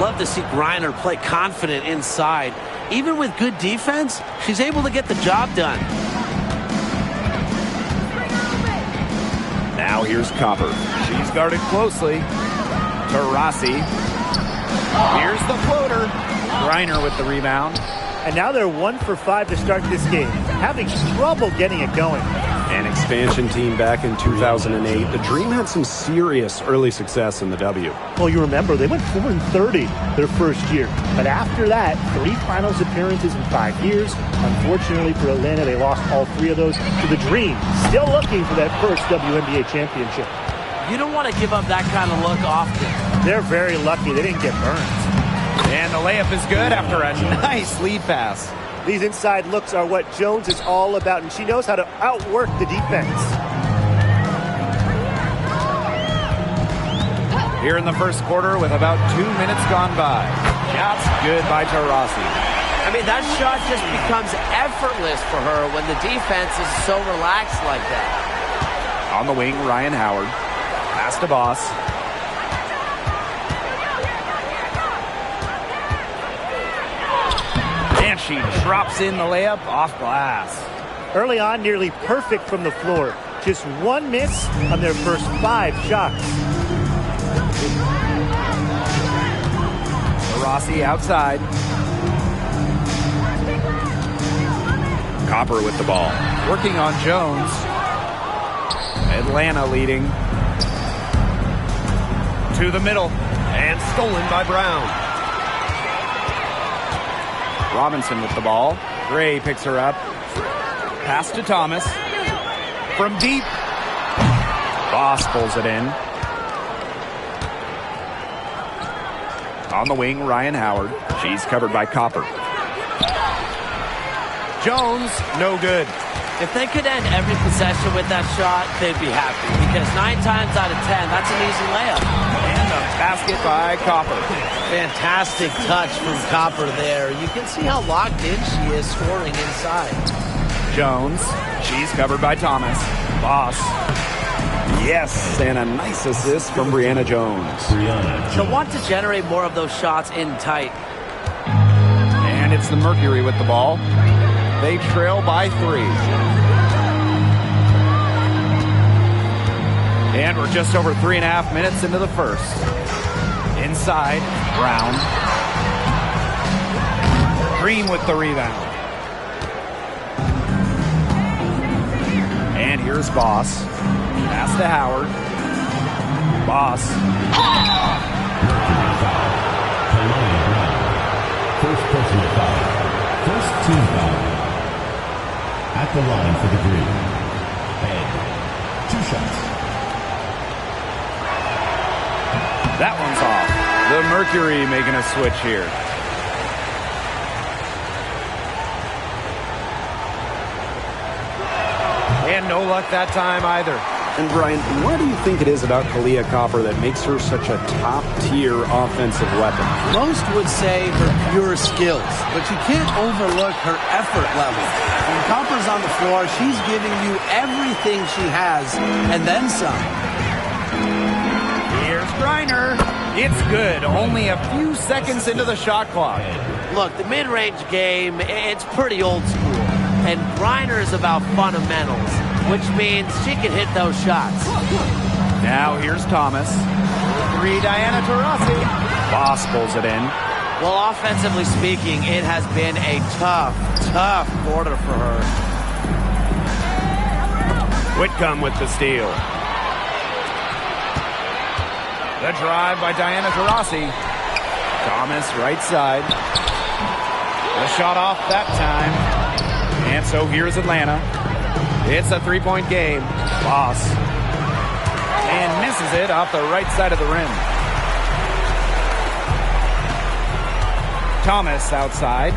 Love to see Griner play confident inside. Even with good defense, she's able to get the job done. Now here's Copper. She's guarded closely. To Rossi. Here's the floater. Griner with the rebound. And now they're 1 for 5 to start this game, having trouble getting it going. An expansion team back in 2008. The Dream had some serious early success in the W. Well, you remember, they went 4-30 their first year. But after that, 3 finals appearances in 5 years. Unfortunately for Atlanta, they lost all 3 of those to the Dream. Still looking for that first WNBA championship. You don't want to give up that kind of look often. They're very lucky they didn't get burned. And the layup is good after a nice lead pass. These inside looks are what Jones is all about, and she knows how to outwork the defense. Here in the first quarter with about 2 minutes gone by. Shots good by Tarasi. I mean, that shot just becomes effortless for her when the defense is so relaxed like that. On the wing, Ryan Howard. Pass to Boss. She drops in the layup off glass. Early on, nearly perfect from the floor. Just one miss on their first 5 shots. Rossi outside. Copper with the ball. Working on Jones. Atlanta leading. To the middle. And stolen by Brown. Robinson with the ball. Gray picks her up. Pass to Thomas. From deep. Boss pulls it in. On the wing, Ryan Howard. She's covered by Copper. Jones, no good. If they could end every possession with that shot, they'd be happy. Because 9 times out of 10, that's an easy layup. And a basket by Copper. Fantastic touch from Copper there. You can see how locked in she is scoring inside. Jones, she's covered by Thomas. Boss. Yes, and a nice assist from Brianna Jones. They'll want to generate more of those shots in tight. And it's the Mercury with the ball. They trail by 3. And we're just over 3.5 minutes into the first. Inside, Brown. Green with the rebound. And here's Boss. Pass to Howard. Boss. First personal foul. First team foul. At the line for the green. And 2 shots. That one's off. The Mercury making a switch here. And no luck that time either. And Brian, what do you think it is about Kalia Copper that makes her such a top-tier offensive weapon? Most would say her pure skills, but you can't overlook her effort level. When Copper's on the floor, she's giving you everything she has, and then some. Here's Griner. It's good. Only a few seconds into the shot clock. Look, the mid-range game, it's pretty old school. And Griner is about fundamentals, which means she can hit those shots. Now here's Thomas. 3, Diana Taurasi. Boss pulls it in. Well, offensively speaking, it has been a tough quarter for her. Whitcomb with the steal. The drive by Diana Taurasi. Thomas right side. The shot off that time. And so here's Atlanta. It's a 3-point game. Boss. And misses it off the right side of the rim. Thomas outside.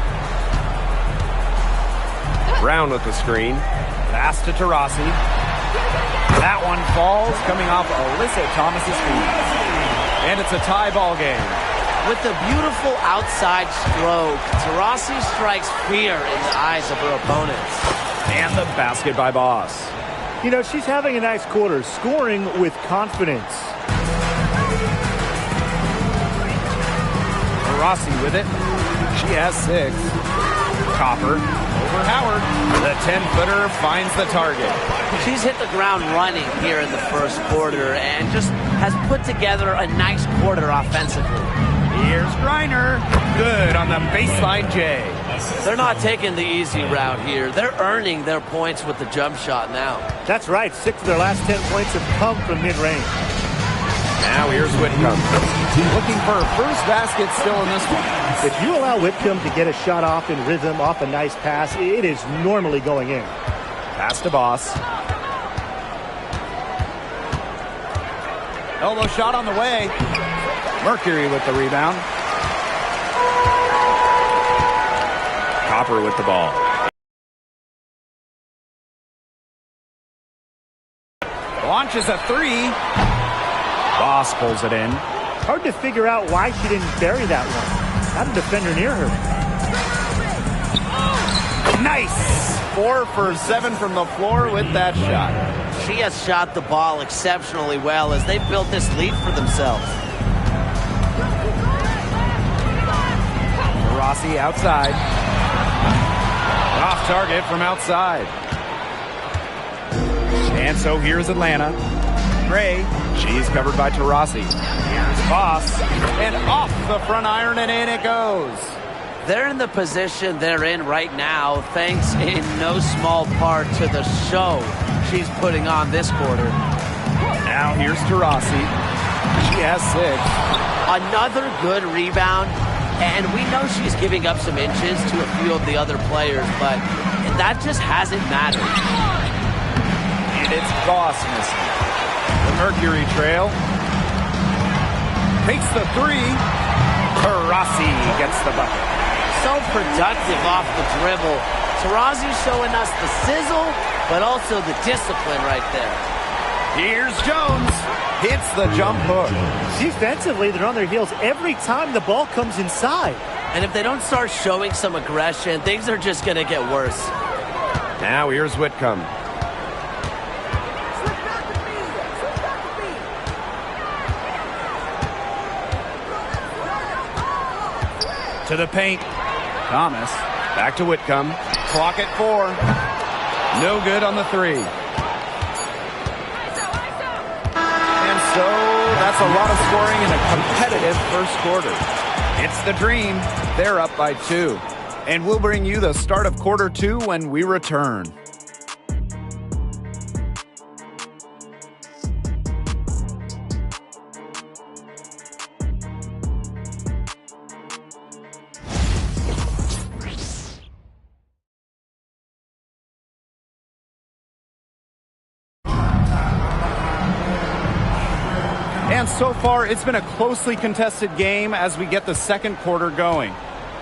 Brown with the screen. Pass to Taurasi. That one falls, coming off Alyssa Thomas's feet. And it's a tie ball game. With the beautiful outside stroke, Taurasi strikes fear in the eyes of her opponents. And the basket by Boss. You know, she's having a nice quarter, scoring with confidence. Taurasi with it. She has 6. Copper over Howard. The 10-footer finds the target. She's hit the ground running here in the first quarter and just has put together a nice quarter offensively. Here's Griner. Good on the baseline J. They're not taking the easy route here. They're earning their points with the jump shot now. That's right. 6 of their last 10 points have come from mid-range. Now here's Whitcomb. Looking for her first basket still in this one. If you allow Whitcomb to get a shot off in rhythm, off a nice pass, it is normally going in. Pass to Boss. Elbow shot on the way. Mercury with the rebound. Copper with the ball. Launches a 3. Boss pulls it in. Hard to figure out why she didn't bury that one. Not a defender near her. Nice! 4 for 7 from the floor with that shot. She has shot the ball exceptionally well as they built this lead for themselves. Rossi outside. Off target from outside. And so here's Atlanta. Gray, she's covered by Taurasi. Here's Voss, and off the front iron, and in it goes. They're in the position they're in right now, thanks in no small part to the show she's putting on this quarter. Now here's Taurasi. She has 6. Another good rebound, and we know she's giving up some inches to a few of the other players, but that just hasn't mattered. And it's Voss missing. The Mercury trail. Takes the 3. Taurasi gets the bucket. So productive off the dribble. Taurasi showing us the sizzle, but also the discipline right there. Here's Jones. Hits the jump hook. Defensively, they're on their heels every time the ball comes inside. And if they don't start showing some aggression, things are just going to get worse. Now here's Whitcomb. To the paint. Thomas. Back to Whitcomb. Clock at 4. No good on the 3. And so that's a lot of scoring in a competitive first quarter. It's the Dream. They're up by 2. And we'll bring you the start of quarter 2 when we return. And so far, it's been a closely contested game as we get the second quarter going.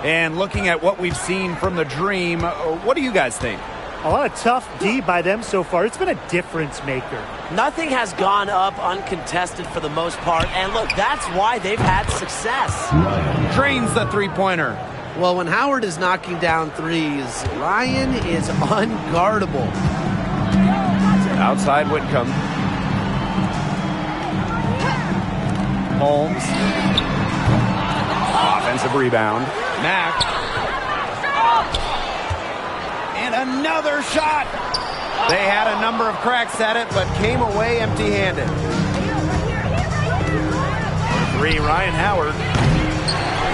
And looking at what we've seen from the Dream, what do you guys think? A lot of tough D by them so far. It's been a difference maker. Nothing has gone up uncontested for the most part. And look, that's why they've had success. Drains the three-pointer. Well, when Howard is knocking down threes, Ryan is unguardable. Outside Whitcomb. Holmes. Offensive rebound. Mack. And another shot. They had a number of cracks at it, but came away empty-handed. 3, Ryan Howard.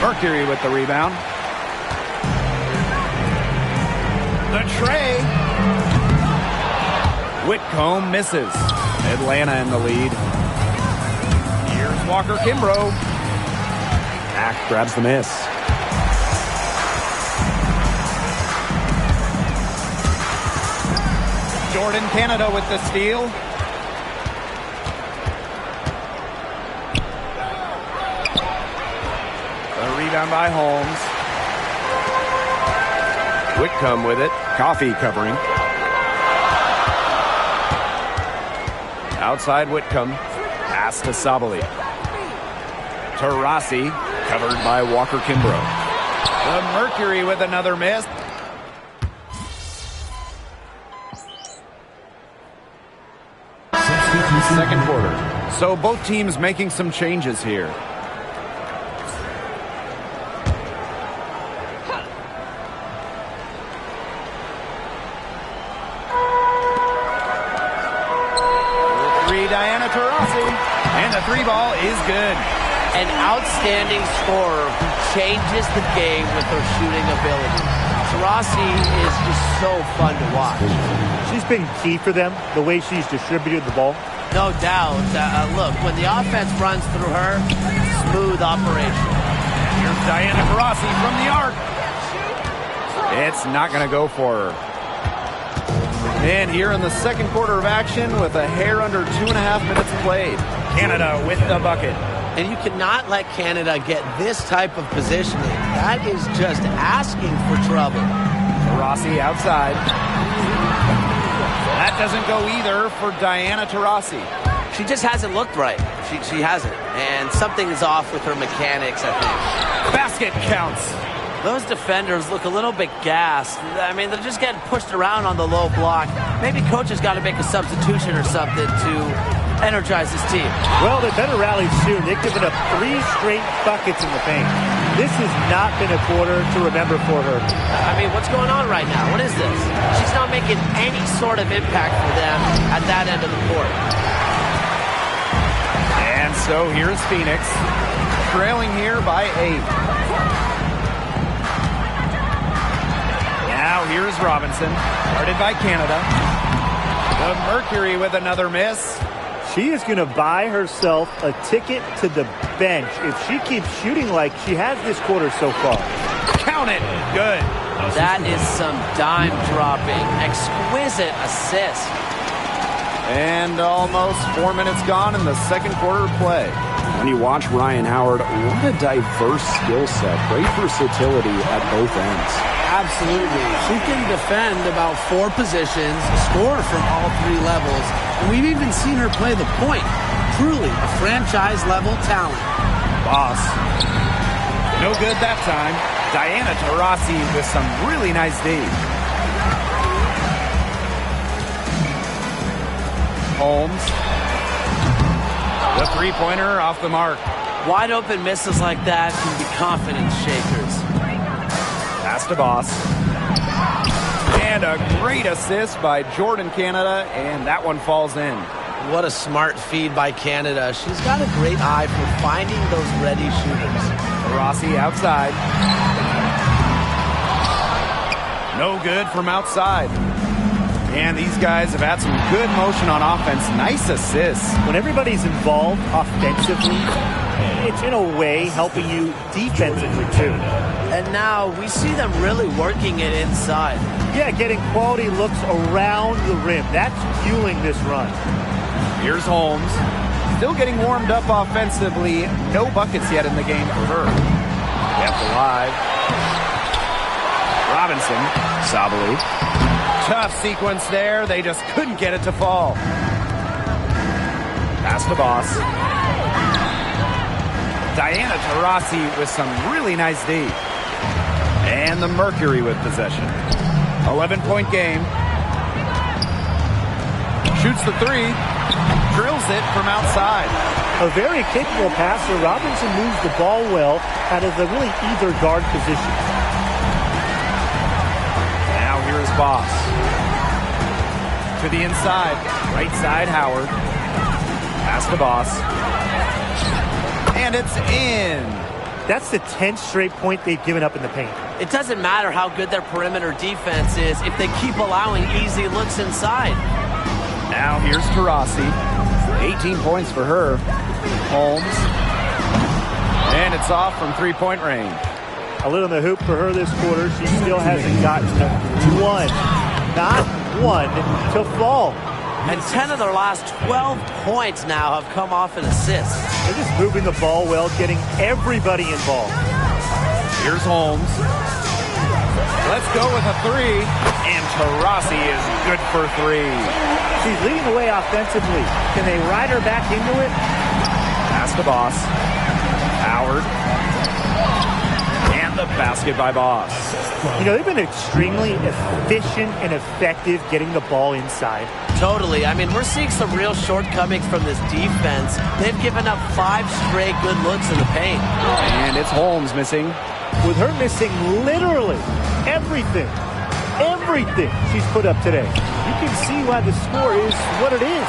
Mercury with the rebound. The tray. Whitcomb misses. Atlanta in the lead. Here's Walker Kimbrough. Mack grabs the miss. Jordan Canada with the steal. The rebound by Holmes. Whitcomb with it. Coffee covering. Outside Whitcomb. Pass to Sabali. Taurasi covered by Walker Kimbrough. The Mercury with another miss. Second quarter. So both teams making some changes here. Diana Taurasi, and the 3 ball is good. An outstanding scorer who changes the game with her shooting ability. Taurasi is just so fun to watch. She's been key for them, the way she's distributed the ball. No doubt. Look, when the offense runs through her, smooth operation. Here's Diana Taurasi from the arc. It's not going to go for her. And here in the second quarter of action with a hair under 2.5 minutes played. Canada with the bucket. And you cannot let Canada get this type of positioning. That is just asking for trouble. Taurasi outside. That doesn't go either for Diana Taurasi. She just hasn't looked right. She hasn't. And something is off with her mechanics, I think. Basket counts. Those defenders look a little bit gassed. I mean, they're just getting pushed around on the low block. Maybe coach has got to make a substitution or something to energize his team. Well, they better rally soon. They've given up 3 straight buckets in the paint. This has not been a quarter to remember for her. I mean, what's going on right now? What is this? She's not making any sort of impact for them at that end of the court. And so here's Phoenix, trailing here by 8. Now here's Robinson, guarded by Canada. The Mercury with another miss. She is going to buy herself a ticket to the bench if she keeps shooting like she has this quarter so far. Count it. Good. That is some dime dropping. Exquisite assist. And almost 4 minutes gone in the second quarter of play. When you watch Ryan Howard, what a diverse skill set. Great versatility at both ends. Absolutely. She can defend about 4 positions, score from all 3 levels, and we've even seen her play the point. Truly a franchise-level talent. Boss. No good that time. Diana Taurasi with some really nice D. Holmes. The three-pointer off the mark. Wide open misses like that can be confidence shakers. Pass to Boss. And a great assist by Jordan Canada, and that one falls in. What a smart feed by Canada. She's got a great eye for finding those ready shooters. Rossi outside. No good from outside. And these guys have had some good motion on offense. Nice assists. When everybody's involved offensively, it's in a way helping you defensively too. And now we see them really working it inside. Yeah, getting quality looks around the rim. That's fueling this run. Here's Holmes. Still getting warmed up offensively. No buckets yet in the game for her. Kept alive. Robinson. Sabali. Tough sequence there. They just couldn't get it to fall. Pass to Boss. Diana Taurasi with some really nice D. And the Mercury with possession. 11-point game. Shoots the three. Drills it from outside. A very capable passer. Robinson moves the ball well out of the really either guard position. Now here's Boss. To the inside. Right side, Howard. Pass to Boss. And it's in. That's the 10th straight point they've given up in the paint. It doesn't matter how good their perimeter defense is if they keep allowing easy looks inside. Now here's Taurasi. 18 points for her. Holmes. And it's off from three-point range. A little in the hoop for her this quarter. She still hasn't gotten one. Not one to fall. And 10 of their last 12 points now have come off an assist. They're just moving the ball well, getting everybody involved. Here's Holmes. Let's go with a three. And Taurasi is good for 3. She's leading the way offensively. Can they ride her back into it? Pass to Boss. Howard. And the basket by Boss. You know, they've been extremely efficient and effective getting the ball inside. Totally. I mean, we're seeing some real shortcomings from this defense. They've given up 5 straight good looks in the paint. And it's Holmes missing. With her missing literally everything she's put up today. You can see why the score is what it is.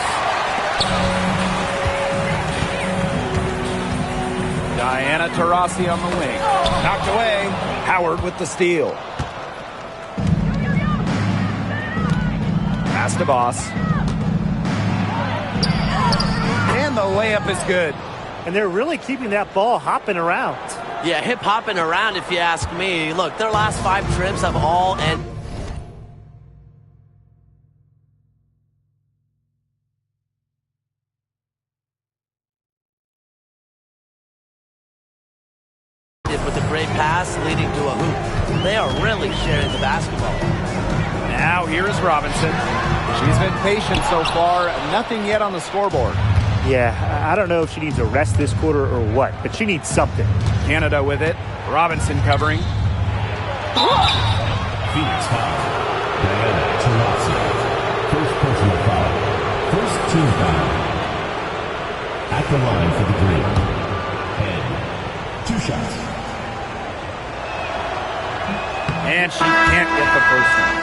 Diana Taurasi on the wing. Knocked away. Howard with the steal. Pass to Boss. And the layup is good. And they're really keeping that ball hopping around. Yeah, hip hopping around if you ask me. Look, their last 5 trips have all ended with a great pass leading to a hoop. They are really sharing the basketball. Now here's Robinson. She's been patient so far. Nothing yet on the scoreboard. Yeah, I don't know if she needs a rest this quarter or what, but she needs something. Canada with it. Robinson covering. Phoenix foul. Diana Taurasi. First personal foul. First team foul. At the line for the green. And 2 shots. And she can't get the first one.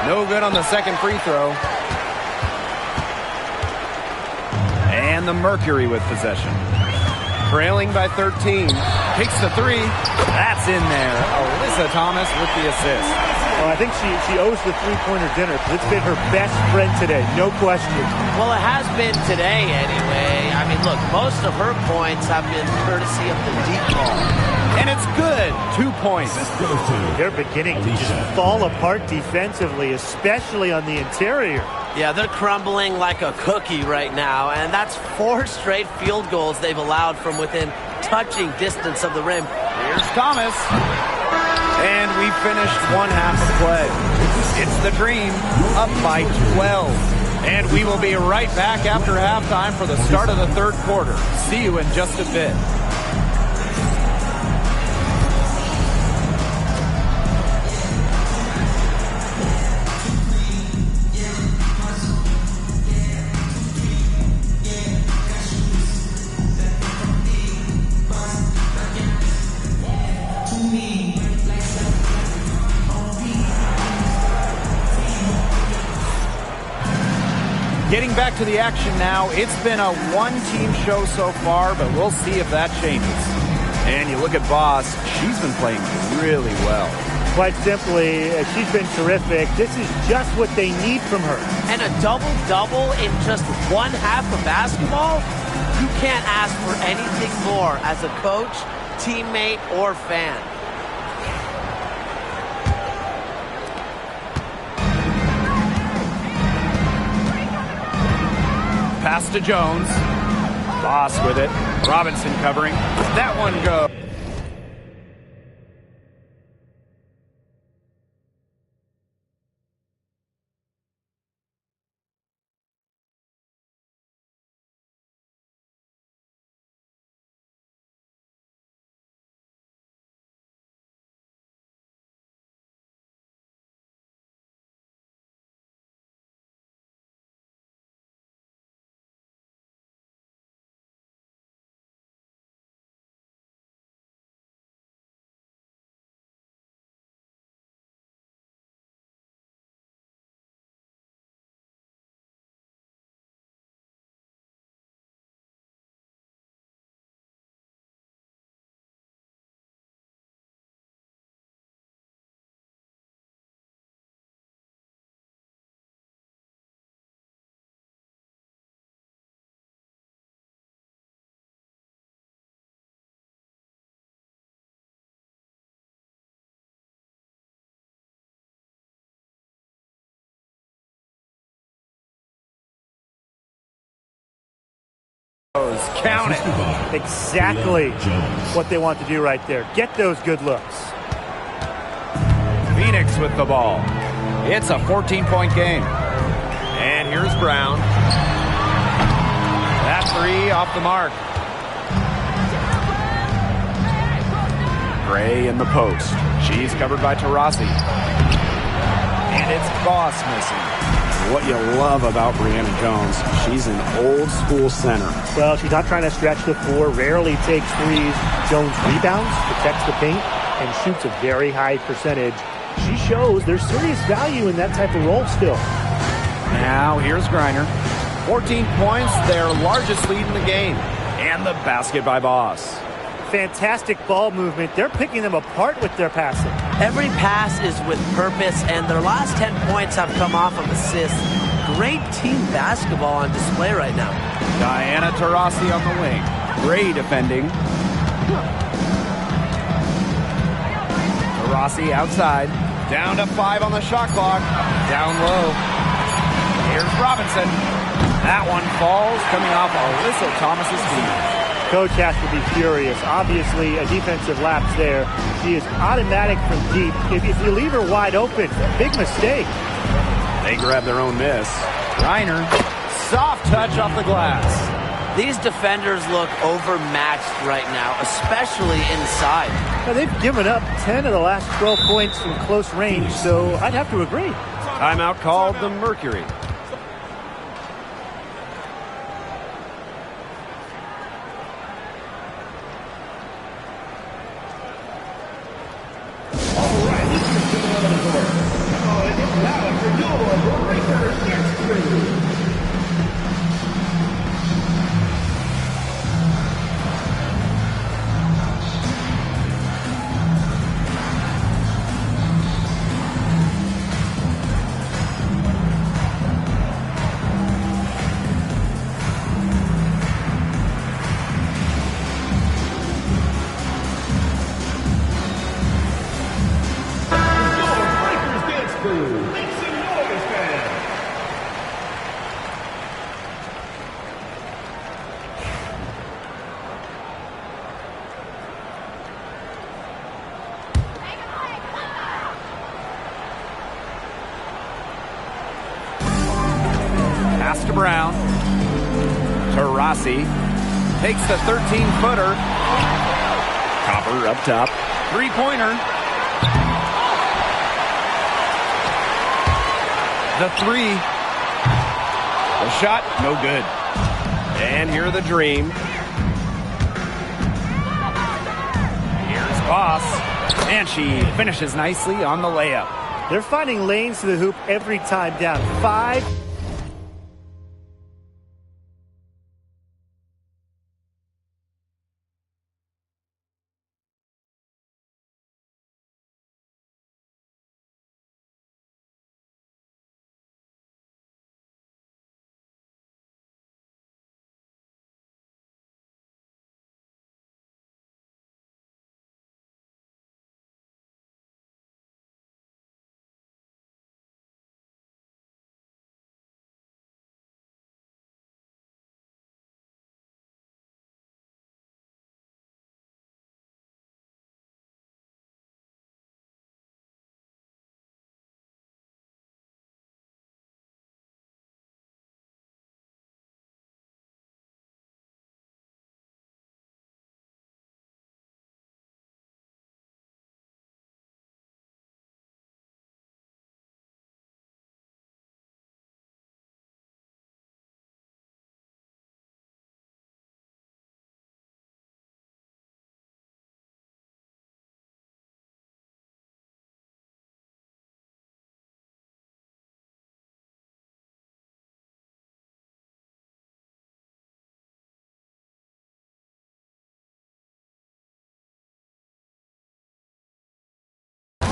No good on the second free throw. And the Mercury with possession. Trailing by 13. Takes the three. That's in there. Alyssa Thomas with the assist. Well, I think she owes the three-pointer dinner because it's been her best friend today, no question. Well, it has been today anyway. I mean, look, most of her points have been courtesy of the deep ball. And it's good. 2 points. They're beginning to just fall apart defensively, especially on the interior. Yeah, they're crumbling like a cookie right now, and that's 4 straight field goals they've allowed from within touching distance of the rim. Here's Thomas. And we finished one half of play. It's the Dream up by 12. And we will be right back after halftime for the start of the third quarter. See you in just a bit. Getting back to the action now. It's been a one-team show so far, but we'll see if that changes. And you look at Boss, she's been playing really well. Quite simply, she's been terrific. This is just what they need from her. And a double-double in just one half of basketball? You can't ask for anything more as a coach, teammate, or fan. Pass to Jones. Boss with it. Robinson covering. That one goes. Count it. Exactly what they want to do right there. Get those good looks. Phoenix with the ball. It's a 14-point game. And here's Brown. That three off the mark. Gray in the post. She's covered by Taurasi. And it's Boss missing. What you love about Brianna Jones, she's an old-school center. Well, she's not trying to stretch the floor, rarely takes threes. Jones rebounds, protects the paint, and shoots a very high percentage. She shows there's serious value in that type of role still. Now, here's Griner. 14 points, their largest lead in the game. And the basket by Boss. Fantastic ball movement. They're picking them apart with their passing. Every pass is with purpose, and their last 10 points have come off of assists. Great team basketball on display right now. Diana Taurasi on the wing. Great defending. Taurasi outside. Down to 5 on the shot clock. Down low. Here's Robinson. That one falls, coming off Alyssa Thomas's feet. Coach has to be furious. Obviously, a defensive lapse there. She is automatic from deep. If you leave her wide open, big mistake. They grab their own miss. Reiner, soft touch off the glass. These defenders look overmatched right now, especially inside. Now, they've given up 10 of the last 12 points from close range, so I'd have to agree. Timeout called the Mercury. Pass to Brown. Taurasi takes the 13-footer. Copper up top. Three-pointer. The three. The shot, no good. And here are the Dream. Here's Boss. And she finishes nicely on the layup. They're finding lanes to the hoop every time down. 5.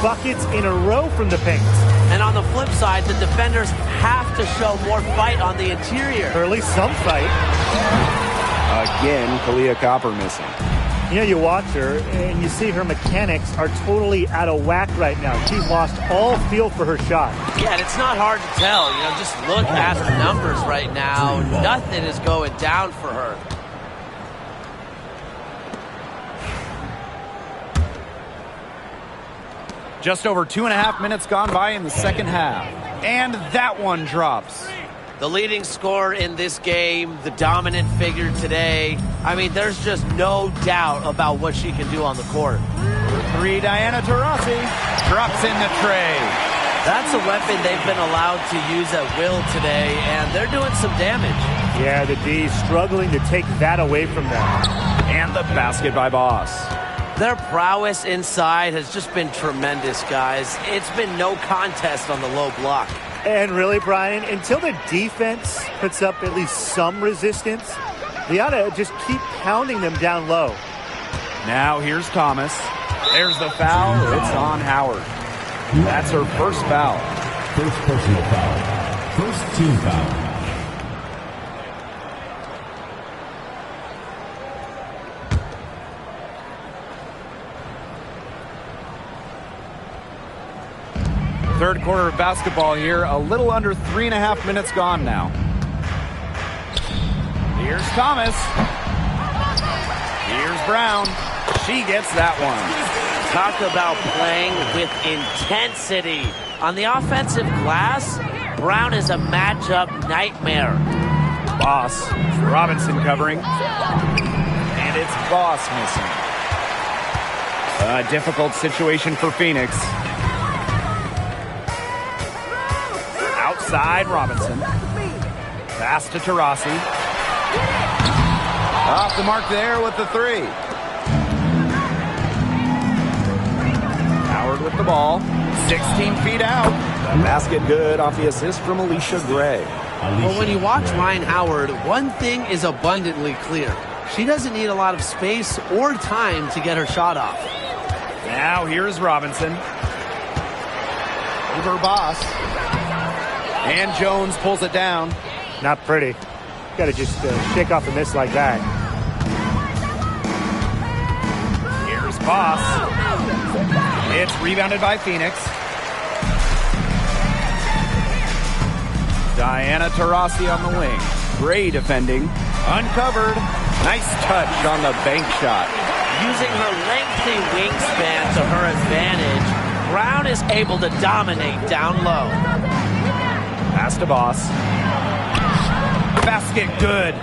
Buckets in a row from the paint. And on the flip side, the defenders have to show more fight on the interior. Or at least some fight. Again, Kalia Copper missing. You know, you watch her and you see her mechanics are totally out of whack right now. She's lost all feel for her shot. Yeah, and it's not hard to tell. You know, just look at her numbers right now. Nothing is going down for her. Just over 2.5 minutes gone by in the second half. And that one drops. The leading scorer in this game, the dominant figure today. I mean, there's just no doubt about what she can do on the court. Three, Diana Taurasi drops in the tray. That's a weapon they've been allowed to use at will today, and they're doing some damage. Yeah, the D's struggling to take that away from them. And the basket by Boss. Their prowess inside has just been tremendous, guys. It's been no contest on the low block. And really, Brian, until the defense puts up at least some resistance, they ought to just keep pounding them down low. Now here's Thomas. There's the foul. It's on Howard. That's her first foul. First personal foul. First team foul. Third quarter of basketball here. A little under 3.5 minutes gone now. Here's Thomas. Here's Brown. She gets that one. Talk about playing with intensity. On the offensive glass, Brown is a matchup nightmare. Boss. Robinson covering. And it's Boss missing. A difficult situation for Phoenix. Outside Robinson. Pass to Taurasi. Off the mark there with the three. Howard with the ball. 16 feet out. The basket good off the assist from Alicia Gray. Well, when you watch Ryan Howard, one thing is abundantly clear. She doesn't need a lot of space or time to get her shot off. Now here's Robinson. Over Boss. And Jones pulls it down. Not pretty. Got to just shake off a miss like that. Here's Boss. It's rebounded by Phoenix. Diana Taurasi on the wing. Gray defending. Uncovered. Nice touch on the bank shot. Using her lengthy wingspan to her advantage, Brown is able to dominate down low. Pass to Boss. Basket good.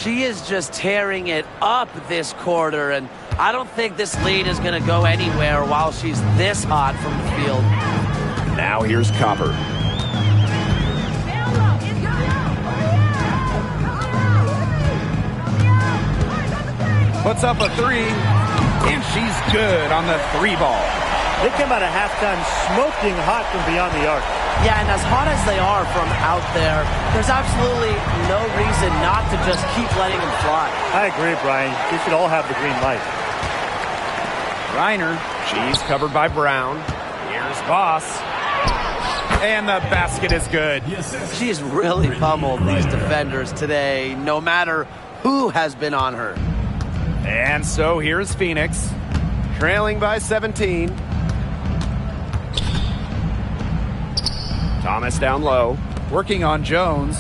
She is just tearing it up this quarter, and I don't think this lead is going to go anywhere while she's this hot from the field. Now here's Copper. Puts up a three, and she's good on the three ball. They came out of halftime smoking hot from beyond the arc. Yeah, and as hot as they are from out there, there's absolutely no reason not to just keep letting them fly. I agree, Brian. They should all have the green light. Reiner, she's covered by Brown. Here's Boss. And the basket is good. She's really pummeled these defenders today, no matter who has been on her. And so here's Phoenix, trailing by 17. Thomas down low, working on Jones.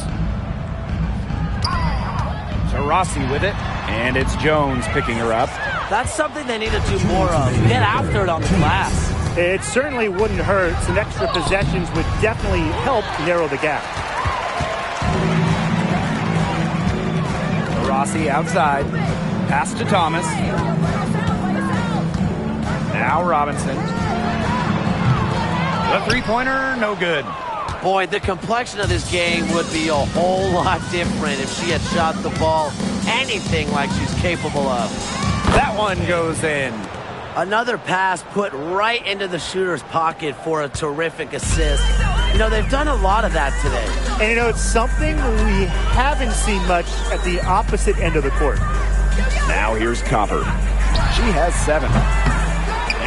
Taurasi with it, and it's Jones picking her up. That's something they need to do more of. Get after it on the glass. It certainly wouldn't hurt. Some extra possessions would definitely help narrow the gap. Taurasi outside. Pass to Thomas. Now Robinson. The three-pointer, no good. Boy, the complexion of this game would be a whole lot different if she had shot the ball anything like she's capable of. That one goes in. Another pass put right into the shooter's pocket for a terrific assist. You know, they've done a lot of that today. And you know, it's something we haven't seen much at the opposite end of the court. Now here's Copper. She has 7.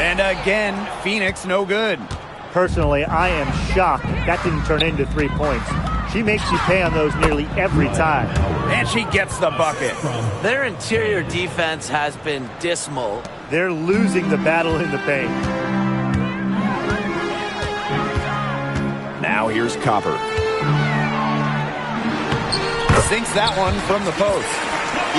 And again, Phoenix no good. Personally, I am shocked that didn't turn into 3 points. She makes you pay on those nearly every time. And she gets the bucket. Their interior defense has been dismal. They're losing the battle in the paint. Now here's Copper. Sinks that one from the post.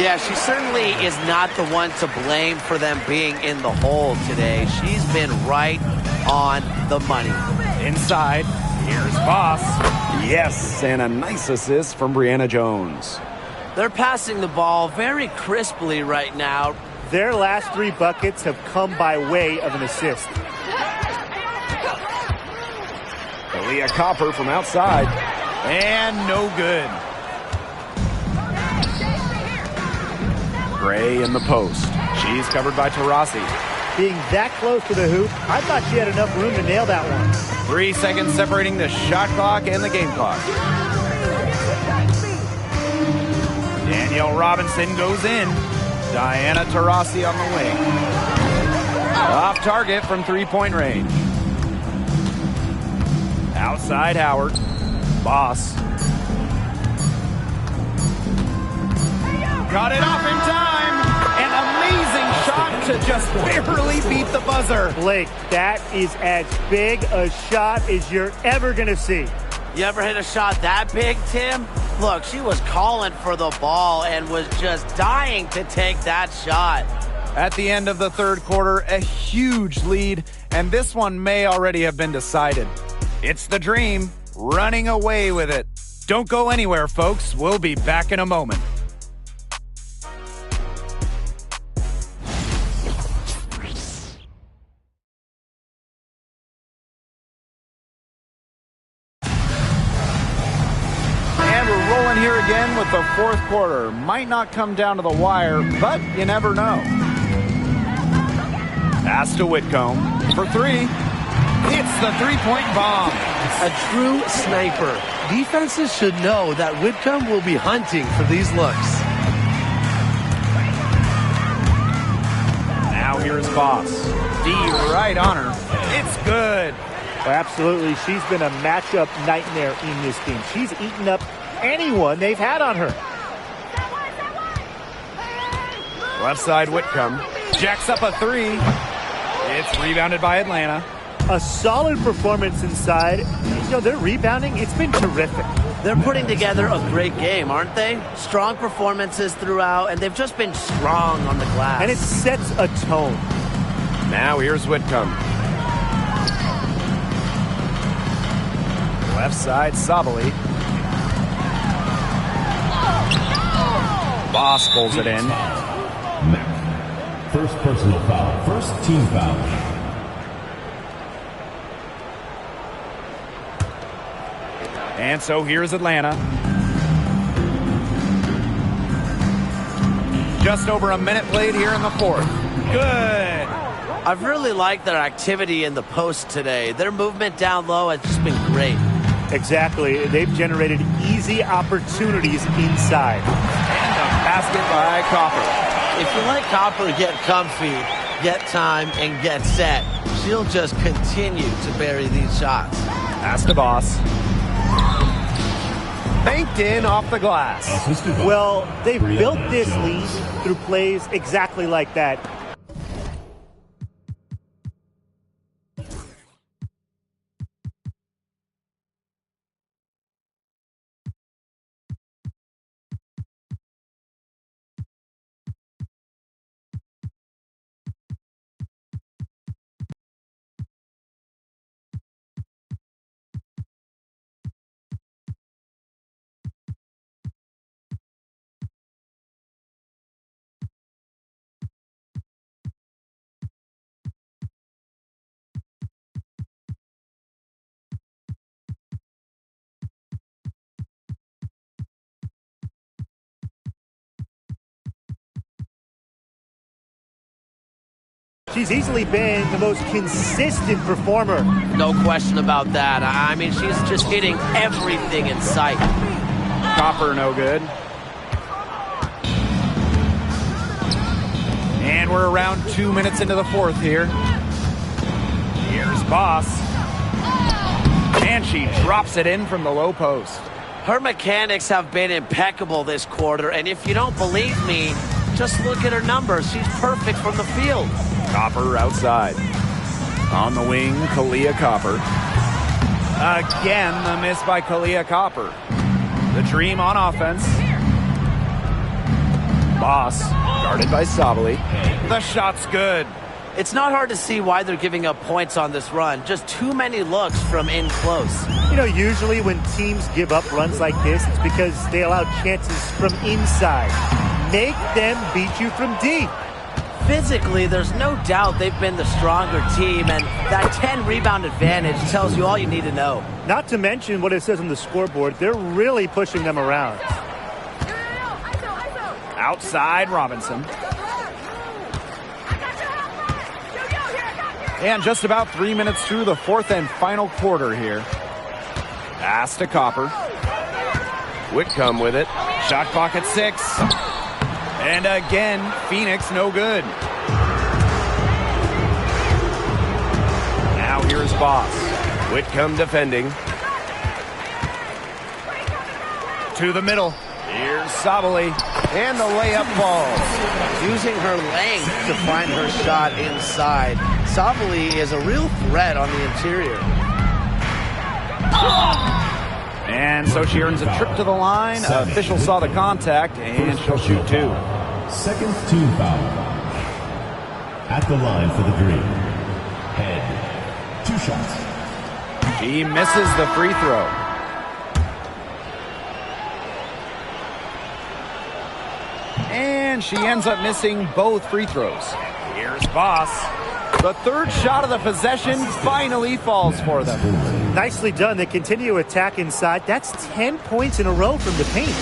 Yeah, she certainly is not the one to blame for them being in the hole today. She's been right on the money. Inside, here's Boss. Yes, and a nice assist from Brianna Jones. They're passing the ball very crisply right now. Their last 3 buckets have come by way of an assist. Aaliyah Copper from outside. And no good. Gray in the post. She's covered by Taurasi. Being that close to the hoop, I thought she had enough room to nail that one. 3 seconds separating the shot clock and the game clock. Danielle Robinson goes in. Diana Taurasi on the wing. Off target from 3-point range. Outside Howard. Boss. Got it off in time. An amazing shot to just barely beat the buzzer. Blake, that is as big a shot as you're ever going to see. You ever hit a shot that big, Tim? Look, she was calling for the ball and was just dying to take that shot. At the end of the third quarter, a huge lead, and this one may already have been decided. It's the Dream running away with it. Don't go anywhere, folks. We'll be back in a moment. Here again with the fourth quarter. Might not come down to the wire, but you never know. Pass to Whitcomb for 3. It's the 3-point bomb. A true sniper. Defenses should know that Whitcomb will be hunting for these looks. Now here's Boss. D right on her. It's good. Well, absolutely. She's been a matchup nightmare in this game. She's eaten up anyone they've had on her. Left side Whitcomb. Jacks up a three. It's rebounded by Atlanta. A solid performance inside. You know, their rebounding, it's been terrific. They're putting together a great game, aren't they? Strong performances throughout, and they've just been strong on the glass. And it sets a tone. Now here's Whitcomb. Left side, Sabali. Boss pulls it in. First personal foul. First team foul. And so here's Atlanta. Just over a minute played here in the fourth. Good. I've really liked their activity in the post today. Their movement down low has just been great. Exactly. They've generated easy opportunities inside. And a basket by Copper. If you let Copper get comfy, get time, and get set, she'll just continue to bury these shots. Pass to Boss. Banked in off the glass. Well, they've built this lead through plays exactly like that. She's easily been the most consistent performer. No question about that. I mean, she's just hitting everything in sight. Copper no good. And we're around 2 minutes into the fourth here. Here's Boss. And she drops it in from the low post. Her mechanics have been impeccable this quarter, and if you don't believe me, just look at her numbers. She's perfect from the field. Copper outside. On the wing, Kalia Copper. Again, the miss by Kalia Copper. The Dream on offense. Boss, guarded by Sabali. The shot's good. It's not hard to see why they're giving up points on this run. Just too many looks from in close. You know, usually when teams give up runs like this, it's because they allow chances from inside. Make them beat you from deep. Physically, there's no doubt they've been the stronger team, and that 10-rebound advantage tells you all you need to know. Not to mention what it says on the scoreboard, they're really pushing them around. Outside Robinson. And just about 3 minutes through the fourth and final quarter here. Pass to Copper. Whitcomb with it. Shot clock at 6. And again, Phoenix no good. Now here's Boss. Whitcomb defending. To the middle. Here's Sabali. And the layup falls. Using her length to find her shot inside. Sabali is a real threat on the interior. And so she earns a trip to the line. Official saw the contact, and she'll shoot 2. Second team foul. At the line for the Dream. Head. 2 shots. She misses the free throw. And she ends up missing both free throws. Here's Boss. The third shot of the possession finally falls for them. Nicely done. They continue to attack inside. That's 10 points in a row from the paint.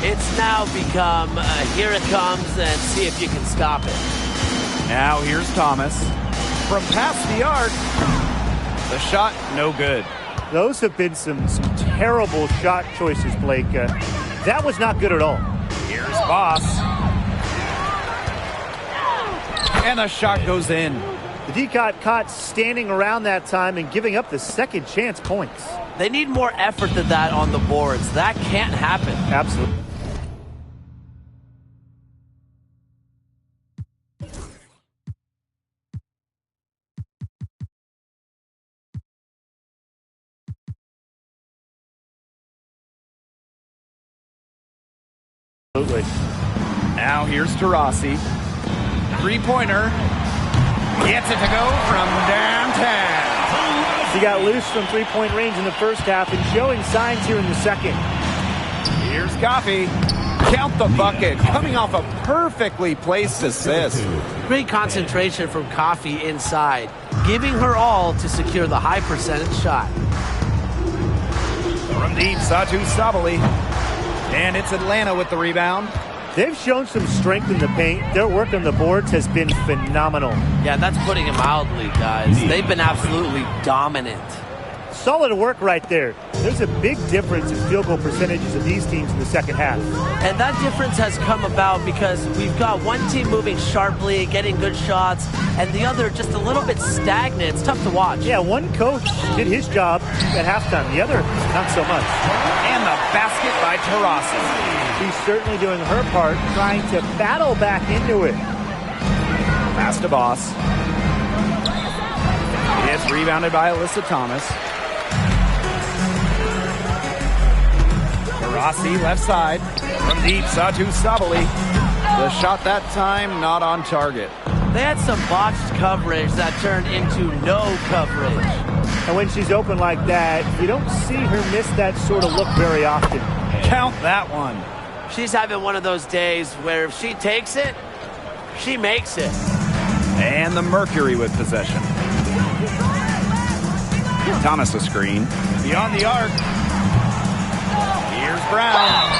It's now become, here it comes, and see if you can stop it. Now here's Thomas. From past the arc, the shot no good. Those have been some terrible shot choices, Blake. That was not good at all. Here's Boss. And the shot goes in. The D got caught standing around that time and giving up the second chance points. They need more effort than that on the boards. That can't happen. Absolutely. Now here's Taurasi. Three-pointer. Gets it to go from downtown. He got loose from three-point range in the first half and showing signs here in the second. Here's Coffey. Count the bucket. Coming off a perfectly placed assist. Great concentration from Coffey inside, giving her all to secure the high percentage shot. From deep, Satu Sabali. And it's Atlanta with the rebound. They've shown some strength in the paint. Their work on the boards has been phenomenal. Yeah, that's putting it mildly, guys. They've been absolutely dominant. Solid work right there. There's a big difference in field goal percentages of these teams in the second half. And that difference has come about because we've got one team moving sharply, getting good shots, and the other just a little bit stagnant. It's tough to watch. Yeah, one coach did his job at halftime. The other, not so much. And the basket by Taurasi. She's certainly doing her part, trying to battle back into it. Pass to Boss. It's rebounded by Alyssa Thomas. Taurasi left side. From deep, Satu Sabali. The shot that time not on target. They had some botched coverage that turned into no coverage. And when she's open like that, you don't see her miss that sort of look very often. Count that one. She's having one of those days where if she takes it, she makes it. And the Mercury with possession. Thomas a screen. Beyond the arc. Here's Brown.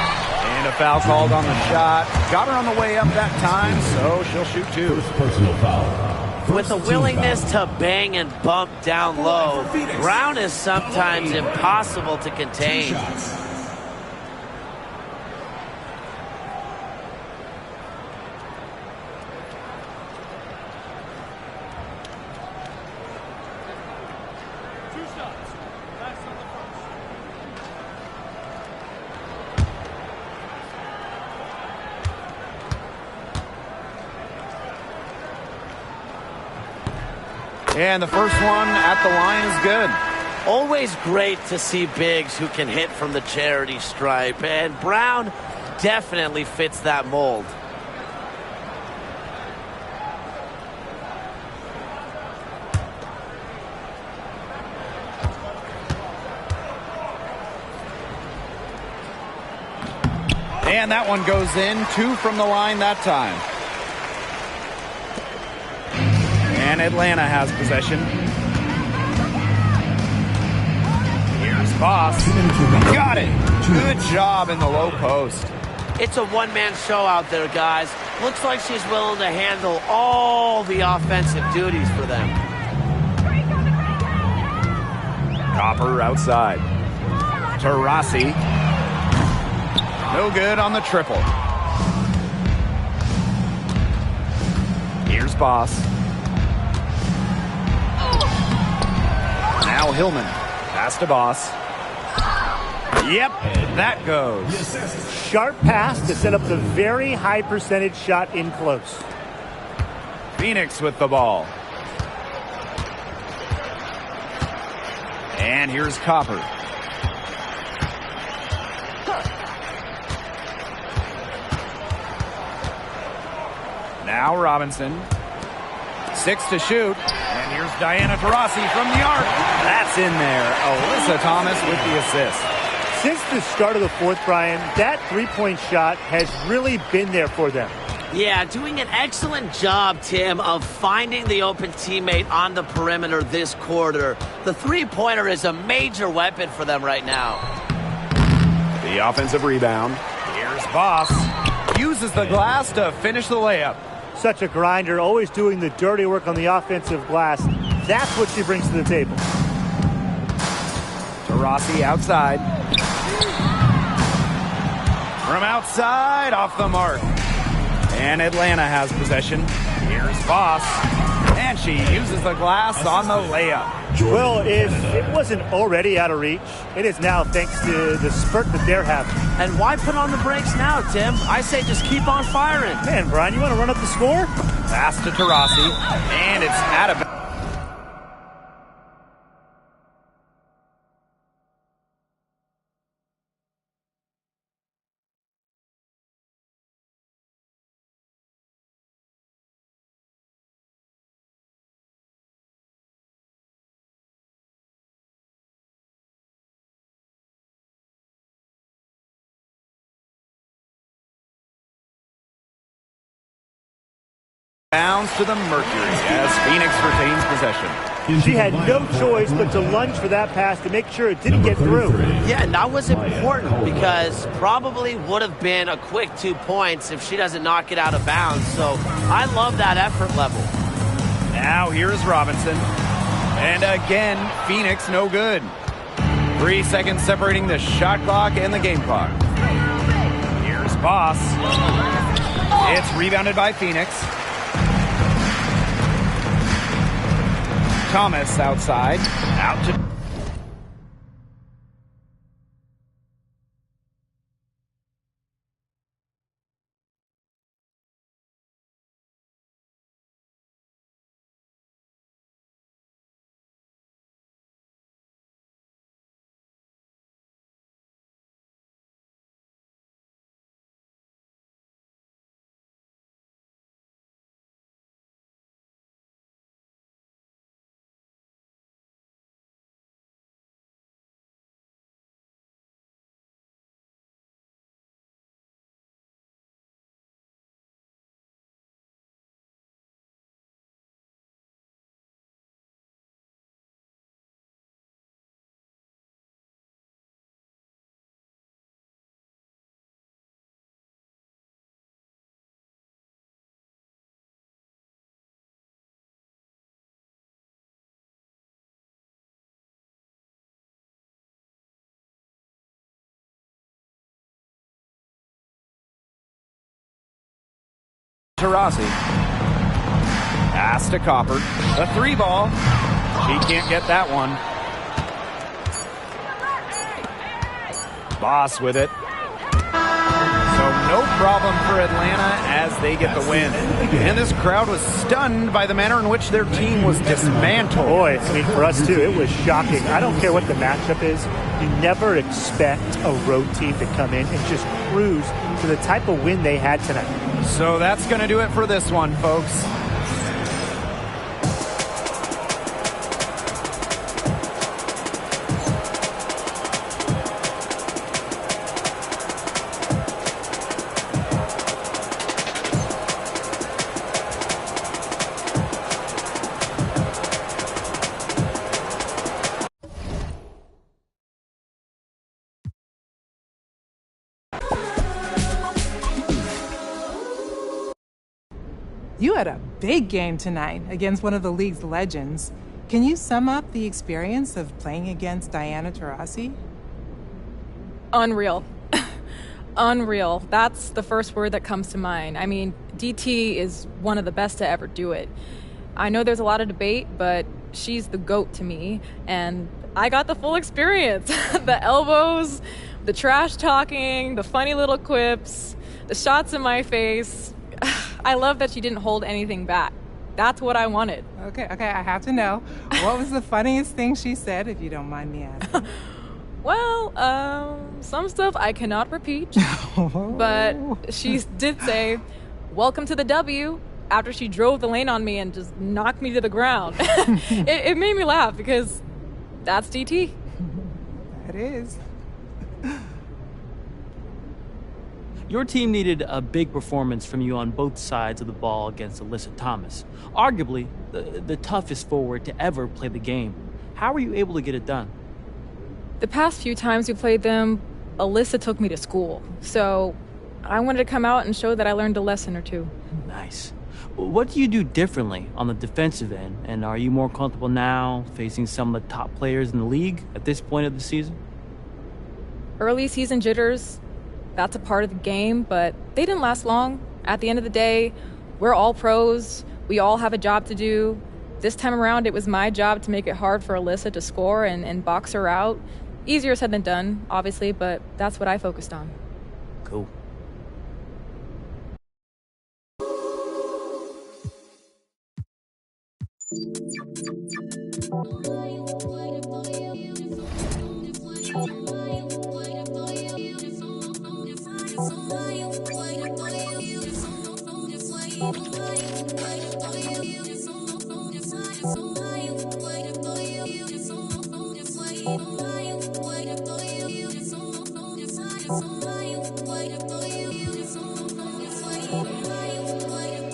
And a foul called on the shot. Got her on the way up that time, so she'll shoot two. First personal foul. With a willingness to bang and bump down low, Brown is sometimes impossible to contain. And the first one at the line is good. Always great to see bigs who can hit from the charity stripe, and Brown definitely fits that mold. And that one goes in. Two from the line that time. And Atlanta has possession. Here's Boss. Got it. Good job in the low post. It's a one-man show out there, guys. Looks like she's willing to handle all the offensive duties for them. Copper outside. Taurasi. No good on the triple. Here's Boss. Now Hillman. Pass to Boss. Yep, that goes. Sharp pass to set up the very high percentage shot in close. Phoenix with the ball. And here's Copper. Now Robinson. 6 to shoot. And here's Diana Taurasi from the arc. That's in there. Alyssa Thomas with the assist. Since the start of the fourth, Brian, that three-point shot has really been there for them. Yeah, doing an excellent job, Tim, of finding the open teammate on the perimeter this quarter. The three-pointer is a major weapon for them right now. The offensive rebound. Here's Boss. Uses the glass to finish the layup. Such a grinder, always doing the dirty work on the offensive glass. That's what she brings to the table. Taurasi outside. From outside, off the mark. And Atlanta has possession. Here's Voss. And she uses the glass on the layup. Well, if it wasn't already out of reach, it is now thanks to the spurt that they're having. And why put on the brakes now, Tim? I say just keep on firing. Man, Brian, you want to run up the score? Pass to Taurasi. And it's out of bounds to the Mercury as Phoenix retains possession. She had no choice but to lunge for that pass to make sure it didn't get through. Yeah, and that was important because probably would have been a quick 2 points if she doesn't knock it out of bounds. So I love that effort level. Now here's Robinson. And again, Phoenix no good. 3 seconds separating the shot clock and the game clock. Here's Voss. It's rebounded by Phoenix. Thomas outside. Out to Taurasi. Pass to Copper. The 3 ball. She can't get that one. Voss with it. So no problem for Atlanta as they get the win. And this crowd was stunned by the manner in which their team was dismantled. Boy, I mean, for us too, it was shocking. I don't care what the matchup is. You never expect a road team to come in and just cruise to the type of win they had tonight. So that's going to do it for this one, folks. You had a big game tonight against one of the league's legends. Can you sum up the experience of playing against Diana Taurasi? Unreal. Unreal. That's the first word that comes to mind. I mean, DT is one of the best to ever do it. I know there's a lot of debate, but she's the GOAT to me, and I got the full experience. The elbows, the trash talking, the funny little quips, the shots in my face. I love that she didn't hold anything back. That's what I wanted. Okay, I have to know. What was the funniest thing she said, if you don't mind me asking? Well, some stuff I cannot repeat, but she did say, "Welcome to the W," after she drove the lane on me and just knocked me to the ground. It made me laugh because that's DT. That is. Your team needed a big performance from you on both sides of the ball against Alyssa Thomas, arguably the toughest forward to ever play the game. How were you able to get it done? The past few times we played them, Alyssa took me to school, so I wanted to come out and show that I learned a lesson or two. Nice. What do you do differently on the defensive end? And are you more comfortable now facing some of the top players in the league at this point of the season? Early season jitters, that's a part of the game, but they didn't last long. At the end of the day, we're all pros. We all have a job to do. This time around, it was my job to make it hard for Alyssa to score and box her out. Easier said than done, obviously, but that's what I focused on. Cool.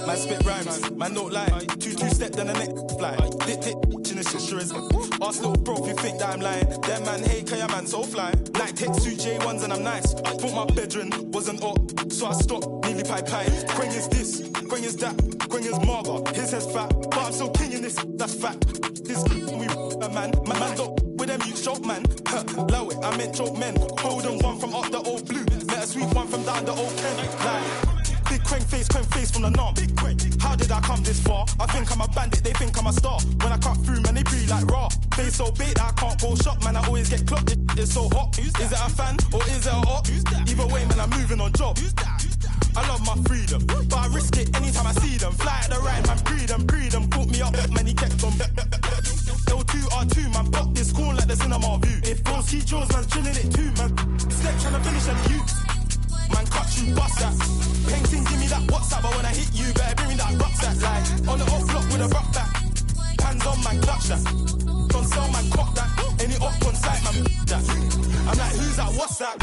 Man spit rhymes, man don't lie. Two-step then the next fly. Dick in the shit sure is. Ask little bro if you think that I'm lying. Them man hate cause your man so fly. Like take two J1s and I'm nice. I thought my bedroom wasn't up, so I stopped nearly pie. Quang is this, Quang is that, Quang is Marga. His head's fat, but I'm still king in this, that's fact. This we a man, my man don't with them you choke man. Low it, I meant choke men. Hold on one from up the old blue. Met a sweet one from down the old Ken. Like big Quang face from the norm. How did I come this far? I think I'm a bandit, they think I'm a star. When I cut through, man, they breathe like raw. Face so big that I can't go shop, man, I always get clocked. It's so hot. Is it a fan or is it a hot? Either way, man, I'm moving on job. I love my freedom, but I risk it anytime I see them. Fly at the ride, man, breed them. Caught me up, man, he kept on. L2R2, man, pop this corn like the cinema view. If bros see Jaws, man's chilling it too, man. Step trying to finish them youths. Man, cut you, bust that. Painting, give me that WhatsApp, but when I hit you, better bring me that rucksack. Like, on the off block with a rock back. Hands on, man, clutch that. Don't sell, man, cock that. Any up on site, man, that. I'm like, who's that, what's that?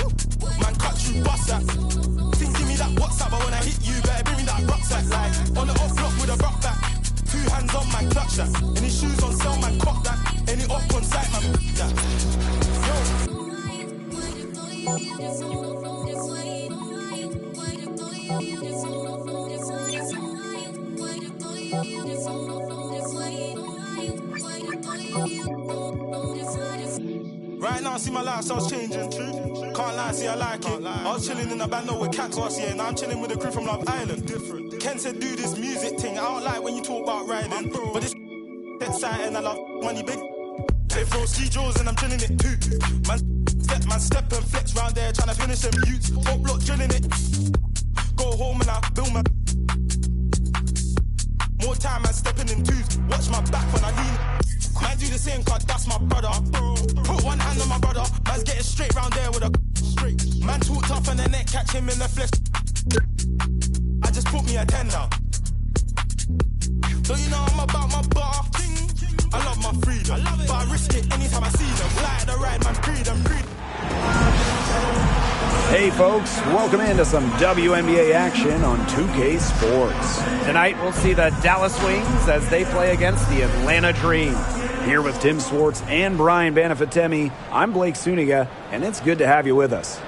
Man, cut you, bust that. Think, give me that WhatsApp, but when I hit you, better bring me that rucksack. Like, on the off block with a rock back. Two hands on, man, clutch that. Any shoes on sale, man, cock that. Any up on site, man, that. Right now, see my lifestyle's changing. Can't lie, see I like it. I was chilling in a bando with cats last year. Now I'm chilling with a crew from Love Island. Ken said do this music thing. I don't like when you talk about riding, but this exciting. I love money big. They throw ski jaws and I'm chilling it too. Man step and flex round there trying to finish them youths. Hot block drilling it. Go home and I build my. More time man stepping in twos. Watch my back when I lean. Man do the same cause that's my brother. Put one hand on my brother. Man's getting straight round there with a straight. Man talk tough and the neck catch him in the flesh. I just put me a 10 down. Don't you know I'm about my bar? I love my freedom, but I risk it anytime I see them. Fly at the ride, man, freedom. Hey folks, welcome into some WNBA action on 2K Sports. Tonight we'll see the Dallas Wings as they play against the Atlanta Dream. Here with Tim Swartz and Brian Banafitemi, I'm Blake Suniga, and it's good to have you with us.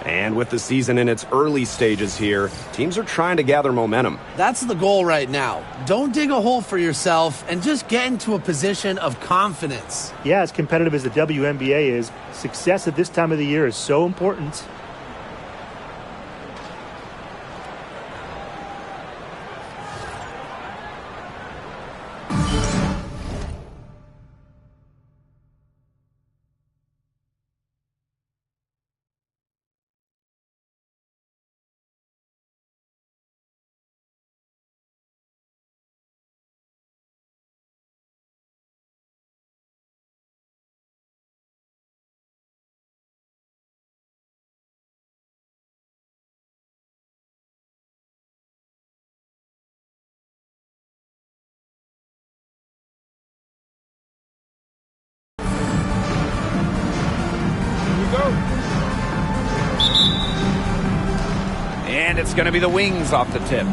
And with the season in its early stages here, teams are trying to gather momentum. That's the goal right now. Don't dig a hole for yourself and just get into a position of confidence. Yeah, as competitive as the WNBA is, success at this time of the year is so important. And it's going to be the Wings off the tip.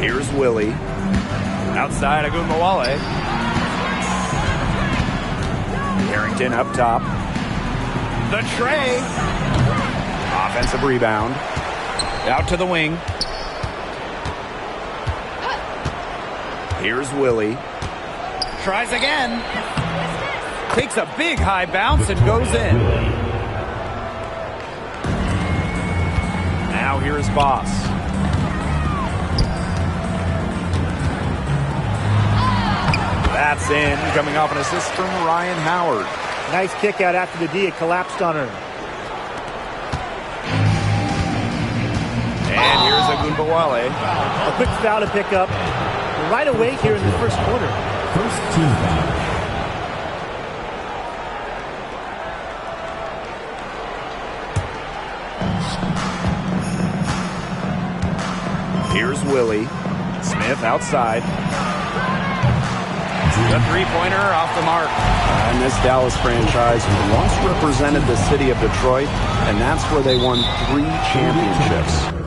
Here's Willie. Outside Agumbawale. Harrington up top. The tray. Offensive rebound. Out to the wing. Here's Willie. Tries again. Takes a big high bounce and goes in. Now here's Boss. That's in, coming off an assist from Ryan Howard. Nice kick out after the D. It collapsed on her. And here's Agunbowale. A quick foul to pick up right away here in the first quarter. First team foul. Here's Willie. Smith outside. The three-pointer off the mark. And this Dallas franchise once represented the city of Detroit, and that's where they won 3 championships.